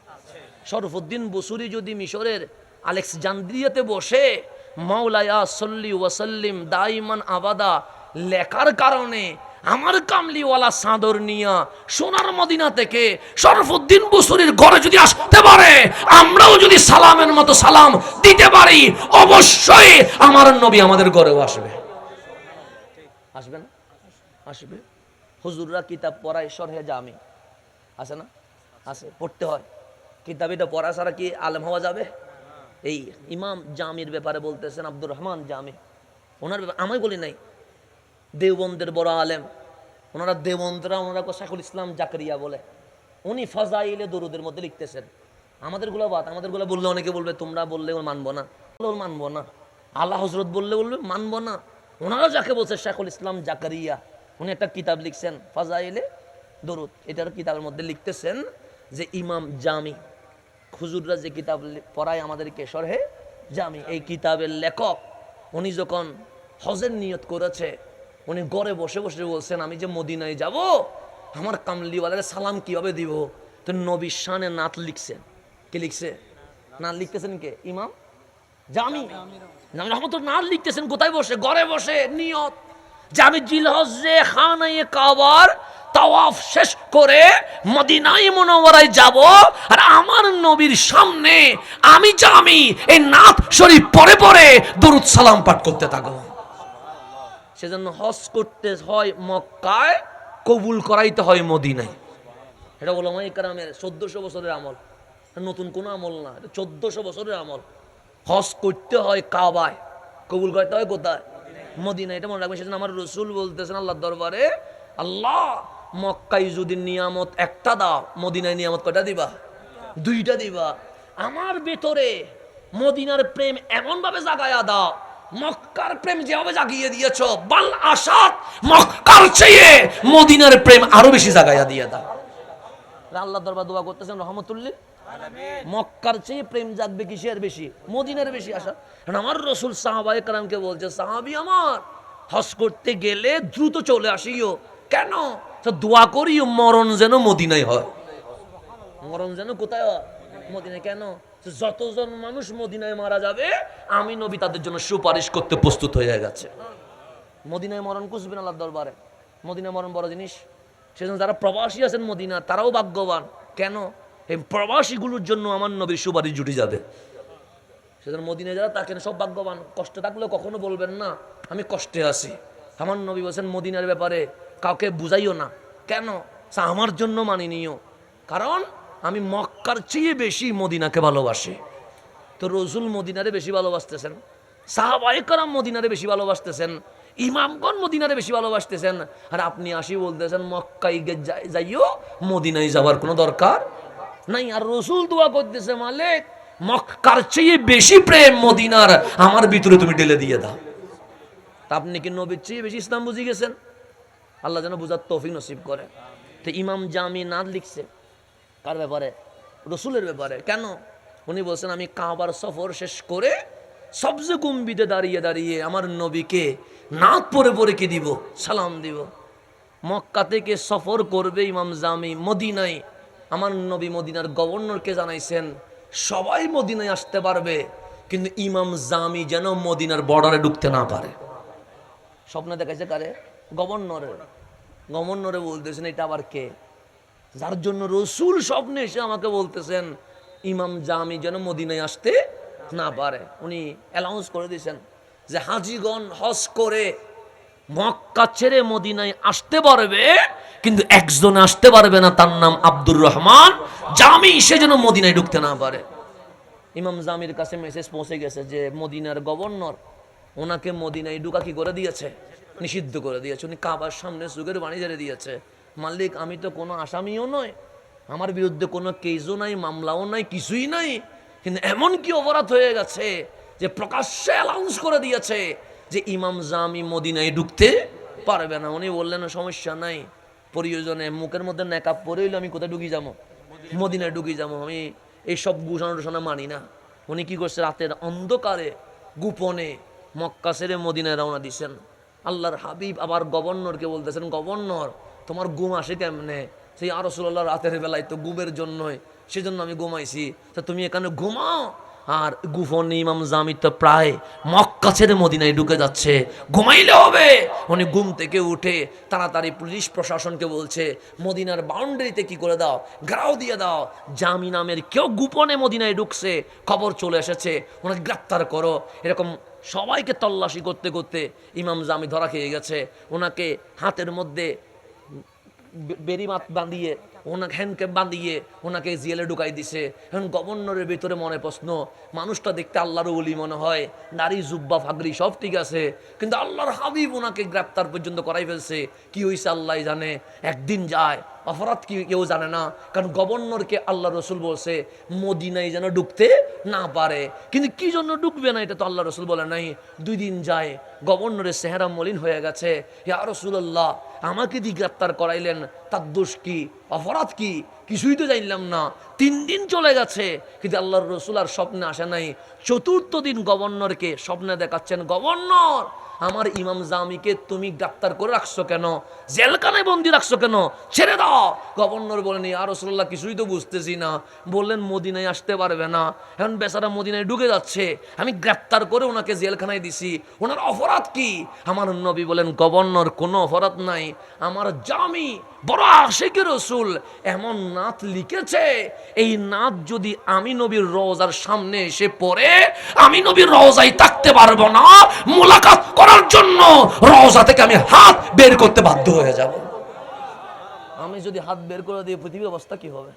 [SPEAKER 1] শরফুদ্দিন বসুরি যদি মিশরের আলেকজান্দ্রিয়াতে বসে মাওলায়া সল্লি ওয়াসাল্লিম দাইমান আবাদা লেখার কারণে আমার কামলিওয়ালা চাদর নিয়া সোনার মদিনা থেকে শরফুদ্দিন বসুরির ঘরে যদি আসতে পারে, আমরাও যদি সালামের মতো সালাম দিতে পারি, অবশ্যই আমার নবী আমাদের ঘরেও আসবে। আসবে না? আসবে। হুজুররা কিতাব পড়ায় শরহে জামি আছে না? আছে, পড়তে হয়। কিতাব এটা পড়া ছাড়া কি আলেম হওয়া যাবে? এই ইমাম জামির ব্যাপারে বলতেছেন, আব্দুর রহমান জামি, ওনার ব্যাপারে আমি বলি নাই, দেওবন্দের বড় আলেম, ওনারা দেওবন্দরা, ওনারা শাইখুল ইসলাম জাকারিয়া বলে, উনি ফাজাইলে দরুদের মধ্যে লিখতেছেন। আমাদেরগুলো বাদ, আমাদেরগুলো বললে অনেকে বলবে তোমরা বললে ওর মানবো না, মানবো না। আল্লাহ হজরত বললে বলবে মানবো না। ওনারা যাকে বলছে শাইখুল ইসলাম জাকারিয়া, উনি একটা কিতাব লিখছেন ফাজাইলে দরুদ। এটার কিতাবের মধ্যে লিখতেছেন যে ইমাম জামি, হুজুররা যে কিতাব পড়ায় আমাদেরকে শরহে জামি, এই কিতাবের লেখক উনি যখন হজের নিয়ত করেছে, উনি ঘরে বসে বসে বলছেন, আমি যে মদিনায় যাব, আমার কামলিওয়ালার সালাম কিভাবে দিব? তো নবীর শানে নাত লিখছেন। কি লিখছে? নাত লিখতেছেন কে? ইমাম জামি রহমতুল্লাহ নাত লিখতেছেন। কোথায় বসে? ঘরে বসে নিয়ত যে আমি জিলহজ্জে খানায়ে কাবার তাওয়াফ শেষ করে মদিনায় মুনাওয়ারায় যাব, আর আমার নবীর সামনে আমি জামি এই নাত শরীফ পড়ে পড়ে দরুদ সালাম পাঠ করতে থাকবো। সেজন্য হজ করতে হয় মক্কায়, কবুল করাইতে হয় মদিনায়। এটা ওলামা ইকরামের 1400 বছরের আমল, নতুন কোনো আমল না, এটা 1400 বছরের আমল। হজ করতে হয় কাবায়, কবুল করতে হয় কোথায়? মদিনায়। এটা মনে রাখবেন। সেজন্য আমার রসুল বলতেছেন আল্লাহর দরবারে, আল্লাহ মক্কায় যদি নিয়ামত একটা দাও, মদিনায় নিয়ামত কয়টা দিবা? দুইটা দিবা। আমার ভেতরে মদিনার প্রেম এমন ভাবে জাগায়া দাও, মক্কার প্রেম যেভাবে জাগিয়ে দিয়েছ, বাল আসাদ মক্কার চেয়ে মদিনার প্রেম আরো বেশি জাগায়া দিয়ে দাও। আল্লাহ দরবার দোয়া করতেছেন রহমতুল্লিল। মক্কার চেয়ে প্রেম জাগবে কিসের বেশি? মদিনার বেশি আসা। আমার রসুল সাহাবায়ে কেরামকে বলছে, সাহাবী আমার, হজ করতে গেলে দ্রুত চলে আসিও। কেন? দোয়া করিও মরণ যেন মদিনায় হয়। মরণ যেন কোথায় হয়? মদিনায়। কেন? যতজন মানুষ মদিনায় মারা যাবে, আমি নবী তাদের জন্য সুপারিশ করতে প্রস্তুত হয়ে গেছে। মদিনায় মরণ খুঁজবেন আল্লাহর দরবারে। মদিনায় মরণ বড় জিনিস। সেজন্য যারা প্রবাসী আছেন মদিনা, তারাও ভাগ্যবান। কেন? এই প্রবাসীগুলোর জন্য আমার নবীর সুপারিশ জুটে যাবে। সেজন্য মদিনায় যারা থাকেন সব ভাগ্যবান। কষ্ট থাকলেও কখনো বলবেন না আমি কষ্টে আছি। আমার নবী বলছেন মদিনার ব্যাপারে কাউকে বুঝাইও না। কেন? আমার জন্য মানি নিও, কারণ আমি মক্কার চেয়ে বেশি মদিনাকে ভালোবাসি। তো রসুল মদিনারে বেশি ভালোবাসতেছেন, সাহাবায়ে কেরাম মদিনারে বেশি ভালোবাসতেছেন, ইমামগণ মদিনারে বেশি ভালোবাসতেছেন, আর আপনি আসি বলতেছেন মক্কায় যাইও, মদিনায় যাওয়ার কোনো দরকার নাই। আর রসুল দোয়া করতেছে, মালিক মক্কার চেয়ে বেশি প্রেম মদিনার আমার ভিতরে তুমি ঢেলে দিয়ে দাও। তা আপনি কি নবীর চেয়ে বেশি ইসলাম বুঝে গেছেন? আল্লাহ যেন বুঝার তৌফিক নসিব করে। তো ইমাম জামি নাদ লিখছে কার ব্যাপারে? রসুলের ব্যাপারে। কেন? উনি বলছেন আমি কাবার সফর শেষ করে সবচেয়ে গম্ভীরে দাঁড়িয়ে দাঁড়িয়ে আমার নবীকে নাত পরে পরে কি দিব? সালাম দিব। মক্কা থেকে সফর করবে ইমাম জামি মদিনায়। আমার নবী মদিনার গভর্নরকে জানাইছেন সবাই মদিনায় আসতে পারবে, কিন্তু ইমাম জামি যেন মদিনার বর্ডারে ঢুকতে না পারে। স্বপ্নে দেখাইছে কারে? গভর্নরে। গভর্নরে বলতেছেন এটা আবার কে? যার জন্য রসুল স্বপ্নে এসে আমাকে বলতেছেন ইমাম জামি যেন মদিনায় আসতে না পারে। উনি অ্যানাউন্স করে দিয়েছেন যে হাজিগণ হজ করে মক্কা ছেড়ে মদিনায় আসতে পারবে, কিন্তু একজন আসতে পারবে না, তার নাম আব্দুর রহমান জামি, সে যেন মদিনায় ঢুকতে না পারে। ইমাম জামির কাছে মেসেজ পৌঁছে গেছে যে মদিনার গভর্নর ওনাকে মদিনায় ঢুকা কি করে দিয়েছে? নিষিদ্ধ করে দিয়েছে। উনি কাবার সামনে যুগের বাণী ঝেড়ে দিয়েছে, মালিক আমি তো কোনো আসামিও নয়, আমার বিরুদ্ধে কোনো কেসও নাই, মামলাও নাই, কিছুই নাই, কিন্তু এমন কি অপরাধ হয়ে গেছে যে প্রকাশ্যে অ্যানাউন্স করে দিয়েছে যে ইমাম জামি মদিনায় ঢুকতে পারবে না। উনি বললেন সমস্যা নাই, প্রয়োজনে মুখের মধ্যে নেকাব পরে হইলে আমি কোথায় ঢুকি যাবো? মদিনায় ঢুকি যাবো। আমি এইসব ঘোষণা টোষণা মানি না। উনি কি করছে? রাতের অন্ধকারে গোপনে মক্কা ছেড়ে মদিনায় রওনা দিছেন। আল্লাহর হাবিব আবার গভর্নরকে বলতেছেন, গভর্নর তোমার ঘুম আসে কেমনে? সেই ইয়া রাসূলুল্লাহ রাতের বেলায় তো ঘুমের জন্যই, সেজন্য আমি ঘুমাইছি, তা তুমি এখানে ঘুমাও। আর গোপনে ইমাম জামি তো প্রায় মক্কা ছেড়ে মদিনায় ঢুকে যাচ্ছে, ঘুমাইলে হবে। উনি ঘুম থেকে উঠে তাড়াতাড়ি পুলিশ প্রশাসনকে বলছে মদিনার বাউন্ডারিতে কি করে দাও, ঘেরাও দিয়ে দাও, জামি নামের কেউ গোপনে মদিনায় ঢুকছে, খবর চলে এসেছে, ওনাকে গ্রেপ্তার করো। এরকম সবাইকে তল্লাশি করতে করতে ইমাম জামি ধরা খেয়ে গেছে। ওনাকে হাতের মধ্যে বেরিমাত বাঁধিয়ে, ওনাকে হ্যান্ডক্যাপ বাঁধিয়ে ওনাকে জেলে ঢুকাই দিছে। এখন গভর্নরের ভিতরে মনে প্রশ্ন, মানুষটা দেখতে আল্লাহর ওলি মনে হয়, নারী জুব্বা ফাগরি সব ঠিক আছে, কিন্তু আল্লাহর হাবিব ওনাকে গ্রেপ্তার পর্যন্ত করাই ফেলছে। কি হয়েছে আল্লাহ জানে। একদিন যায়, অপরাধ কি কেউ জানে না, কারণ গভর্নরকে আল্লাহ রসুল বলছে মদিনায় যেন ঢুকতে না পারে, কিন্তু কি জন্য ঢুকবে না এটা তো আল্লাহ রসুল বলে নাই। 2 দিন যায়, গভর্নরের চেহারা মলিন হয়ে গেছে। ইয়া রাসূলুল্লাহ আমাকে দিয়ে গ্রেপ্তার করাইলেন, তার দোষ কি, অপরাধ কি, কিছুই তো জানলাম না। 3 দিন চলে গেছে, কিন্তু আল্লাহর রসুল আর স্বপ্নে আসে নাই। 4র্থ দিন গভর্নরকে স্বপ্নে দেখাচ্ছেন, গভর্নর আমার ইমাম জামিকে তুমি গ্রেপ্তার করে রাখছো কেন, জেলখানায় বন্দি রাখছো কেন, ছেড়ে দাও। গভর্নর বলেন ইয়া রাসূলুল্লাহ কিছুই তো বুঝতেছি না। বললেন মদিনায় আসতে পারবে না, এখন বেচারা মদিনায় ঢুকে যাচ্ছে, আমি গ্রেপ্তার করে ওনাকে জেলখানায় দিছি, ওনার অপরাধ কি? আমার নবী বলেন গভর্নর কোনো অপরাধ নাই, আমার জামি বড় আশিকের রাসূল এমন নাত লিখেছে, এই নাত যদি আমি নবীর রওজার সামনে এসে পড়ে, আমি নবীর রওজায় থাকতে পারবো না, মোলাকাত করার জন্য রওজা থেকে আমি হাত বের করতে বাধ্য হয়ে যাব। আমি যদি হাত বের করে দিই, পৃথিবীর অবস্থা কি হবে?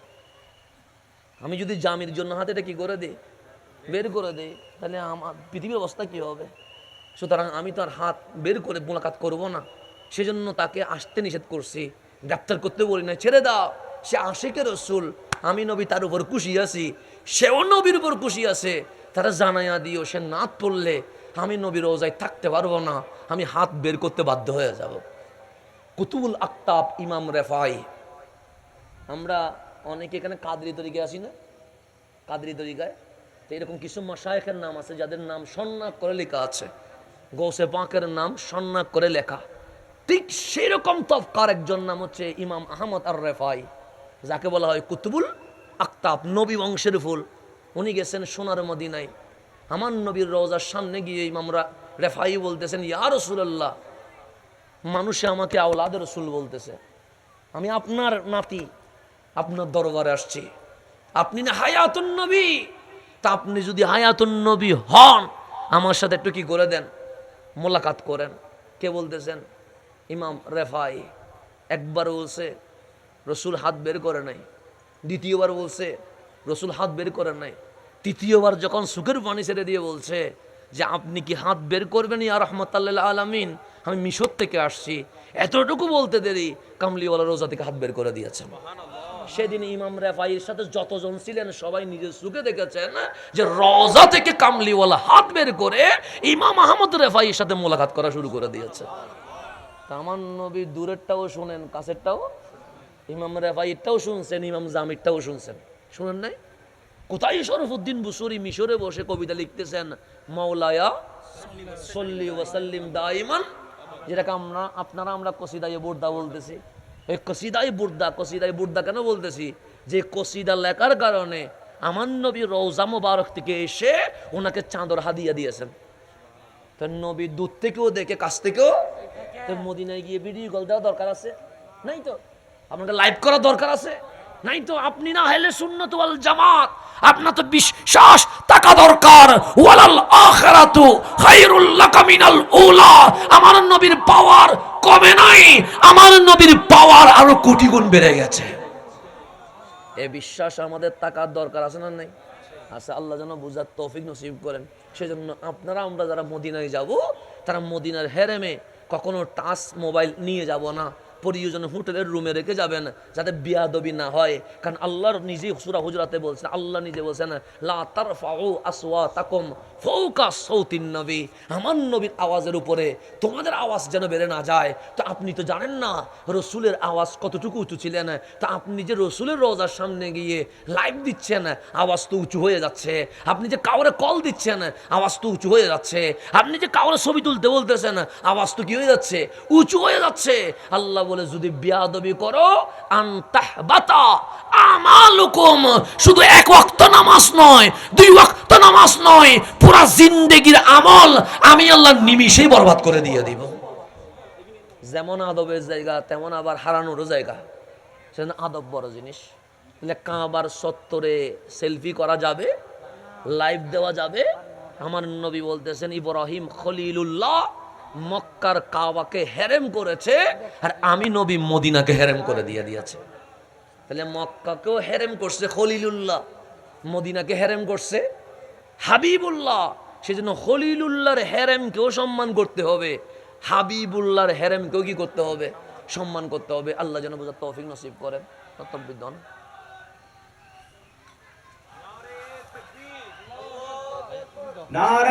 [SPEAKER 1] আমি যদি জামির জন্য হাত এটা কি করে দিই, বের করে দিই, তাহলে আমার পৃথিবীর অবস্থা কি হবে? সুতরাং আমি তো আর হাত বের করে মোলাকাত করব না, সেজন্য তাকে আসতে নিষেধ করছি, গ্রেপ্তার করতে বলি না, ছেড়ে দাও। সে আশিকের রাসূল, আমি নবী তার উপর খুশি আছি, সেও নবীর উপর খুশি আছে। তারা জানাইয়া দিও, সে নাত পড়লে আমি নবীর রওজায় থাকতে পারবো না, আমি হাত বের করতে বাধ্য হয়ে যাব। কুতুবুল আকতাব ইমাম রেফাই। আমরা অনেকে এখানে কাদরি তরিকায় আসি না, কাদরি তরিকায় তো এরকম কিছু মাশায়েখের নাম আছে যাদের নাম সন্ন্যাক করে লেখা আছে, গৌসে পাকের নাম সন্ন্যাক করে লেখা। ঠিক সেরকম তফকার একজন নাম হচ্ছে ইমাম আহমদ আর রেফাই, যাকে বলা হয় কুতুবুল আকতাব, নবী বংশের ফুল। উনি গেছেন সোনার মদিনায়, আমার নবীর রওজার সামনে গিয়ে ইমাম রেফাই বলতেছেন, ইয়া রাসূলুল্লাহ, মানুষে আমাকে আওলাদ রাসূল বলতেছে, আমি আপনার নাতি, আপনার দরবারে আসছি, আপনি না হায়াতুন নবী, তা আপনি যদি হায়াতুন নবী হন, আমার সাথে একটু কি করে দেন, মোলাকাত করেন। কে বলতেছেন? ইমাম রেফাই। একবার বলছে রসুল হাত বের করে নাই, দ্বিতীয়বার বলছে রসুল হাত বের করে নাই, তৃতীয়বার যখন সুখের পানি ছেড়ে দিয়ে বলছে যে আপনি কি হাত বের করবেন ইয়া রাহমাতাল্লিল আলামিন, আমি মিশর থেকে আসছি, এতটুকু বলতে দেরি কামলিওয়ালা রোজা থেকে হাত বের করে দিয়েছেন। সেদিন ইমাম রেফাইয়ের সাথে যতজন ছিলেন সবাই নিজের চোখে দেখেছেন যে রওজা থেকে কামলিওয়ালা হাত বের করে ইমাম আহমদ রেফাইয়ের সাথে মোলাকাত করা শুরু করে দিয়েছে। আমার নবী দূরেরটাও শুনেন, কাছেরটাও, ইমাম রেফাইয়েরটাও শুনছেন, ইমাম জামিরটাও শুনছেন, শুনেন নাই? কোথায় শরফুদ্দিন বুসরি মিশরে বসে কবিতা লিখতেছেন, মাওলায়া সল্লি ওয়া সাল্লিম দাইমান, যেটাকে আমরা কসিদায়ে বুরদা বলতেছি। এই কসিদায়ে বুরদা কেন বলতেছি? যে কসিদা লেখার কারণে আমার নবী রওজা মুবারক থেকে এসে ওনাকে চাদর হাদিয়া দিয়েছেন। তো নবী দূর থেকেও দেখে, কাছ থেকেও। তো মদিনায় গিয়ে ভিডিও কল দেওয়া দরকার আছে? নাই তো। আপনাকে লাইভ করা দরকার আছে? নাই তো। আপনি না হলে সুন্নাত ওয়াল জামাত, আপনার তো বিশ্বাস থাকা দরকার। ওয়ালাল আখিরাতু খায়রুল লাকা মিনাল উলা। আমার নবীর পাওয়ার কমে নাই, আমার নবীর পাওয়ার আরো কোটি গুণ বেড়ে গেছে। এই বিশ্বাস আমাদের থাকার দরকার আছে না নাই? আছে। আল্লাহ যেন বুঝার তৌফিক নসিব করেন। সেজন্য আপনারা আমরা যারা মদিনায় যাব, তারা মদিনার হেরেমে কখনো টাচ মোবাইল নিয়ে যাব না, প্রয়োজনে হোটেলের রুমে রেখে যাবেন, যাতে বিয়াদবি না হয়। কারণ আল্লাহর নিজে সূরা হুজরাতে বলছেন, আল্লাহ নিজে বলছেন, লা তারফাউ আসওয়াতাকুম ফাওকা সাউতিন নবী, আমার নবীর আওয়াজের উপরে তোমাদের আওয়াজ যেন বেড়ে না যায়। তো আপনি তো জানেন না রসুলের আওয়াজ কতটুকু উঁচু ছিলেন। তা আপনি যে রসুলের রওজার সামনে গিয়ে লাইভ দিচ্ছেন, আওয়াজ তো উঁচু হয়ে যাচ্ছে। আপনি যে কাউরে কল দিচ্ছেন, আওয়াজ তো উঁচু হয়ে যাচ্ছে। আপনি যে কাউরে ছবি তুলতে বলতেছেন, আওয়াজ তো কি হয়ে যাচ্ছে, উঁচু হয়ে যাচ্ছে। আল্লাহ বলে, যদি বিয়াদবি করো আনতাহবাতা আমালুকুম, শুধু এক ওয়াক্ত নামাজ নয়, দুই ওয়াক্ত নামাজ নয়, পুরা জিন্দেগির আমল আমি আল্লাহ নিমিষেই বরবাদ করে দিয়ে দিব। যেমন আদবের জায়গা তেমন আবার হারানোরও জায়গা। সেজন্য আদব বড় জিনিস। কাবার চত্বরে সেলফি করা যাবে, লাইভ দেওয়া যাবে। আমার নবী বলতেছেন, ইব্রাহিম খলিলুল্লাহ মক্কার কাবাকে হেরেম করেছে, আর আমি নবী মদিনাকে হেরেম করে দিয়েছে। তাহলে মক্কাকেও হেরেম করছে খলিলুল্লাহ, মদিনাকে হেরেম করছে হাবিবুল্লাহ। সেজন্য খলিলুল্লাহর হেরেমকেও সম্মান করতে হবে, হাবিবুল্লাহর হেরেমকেও কি করতে হবে, সম্মান করতে হবে। আল্লাহ যেন বোঝার তৌফিক নসিব করেন। তত্ত্ববিদ্যান
[SPEAKER 2] নারে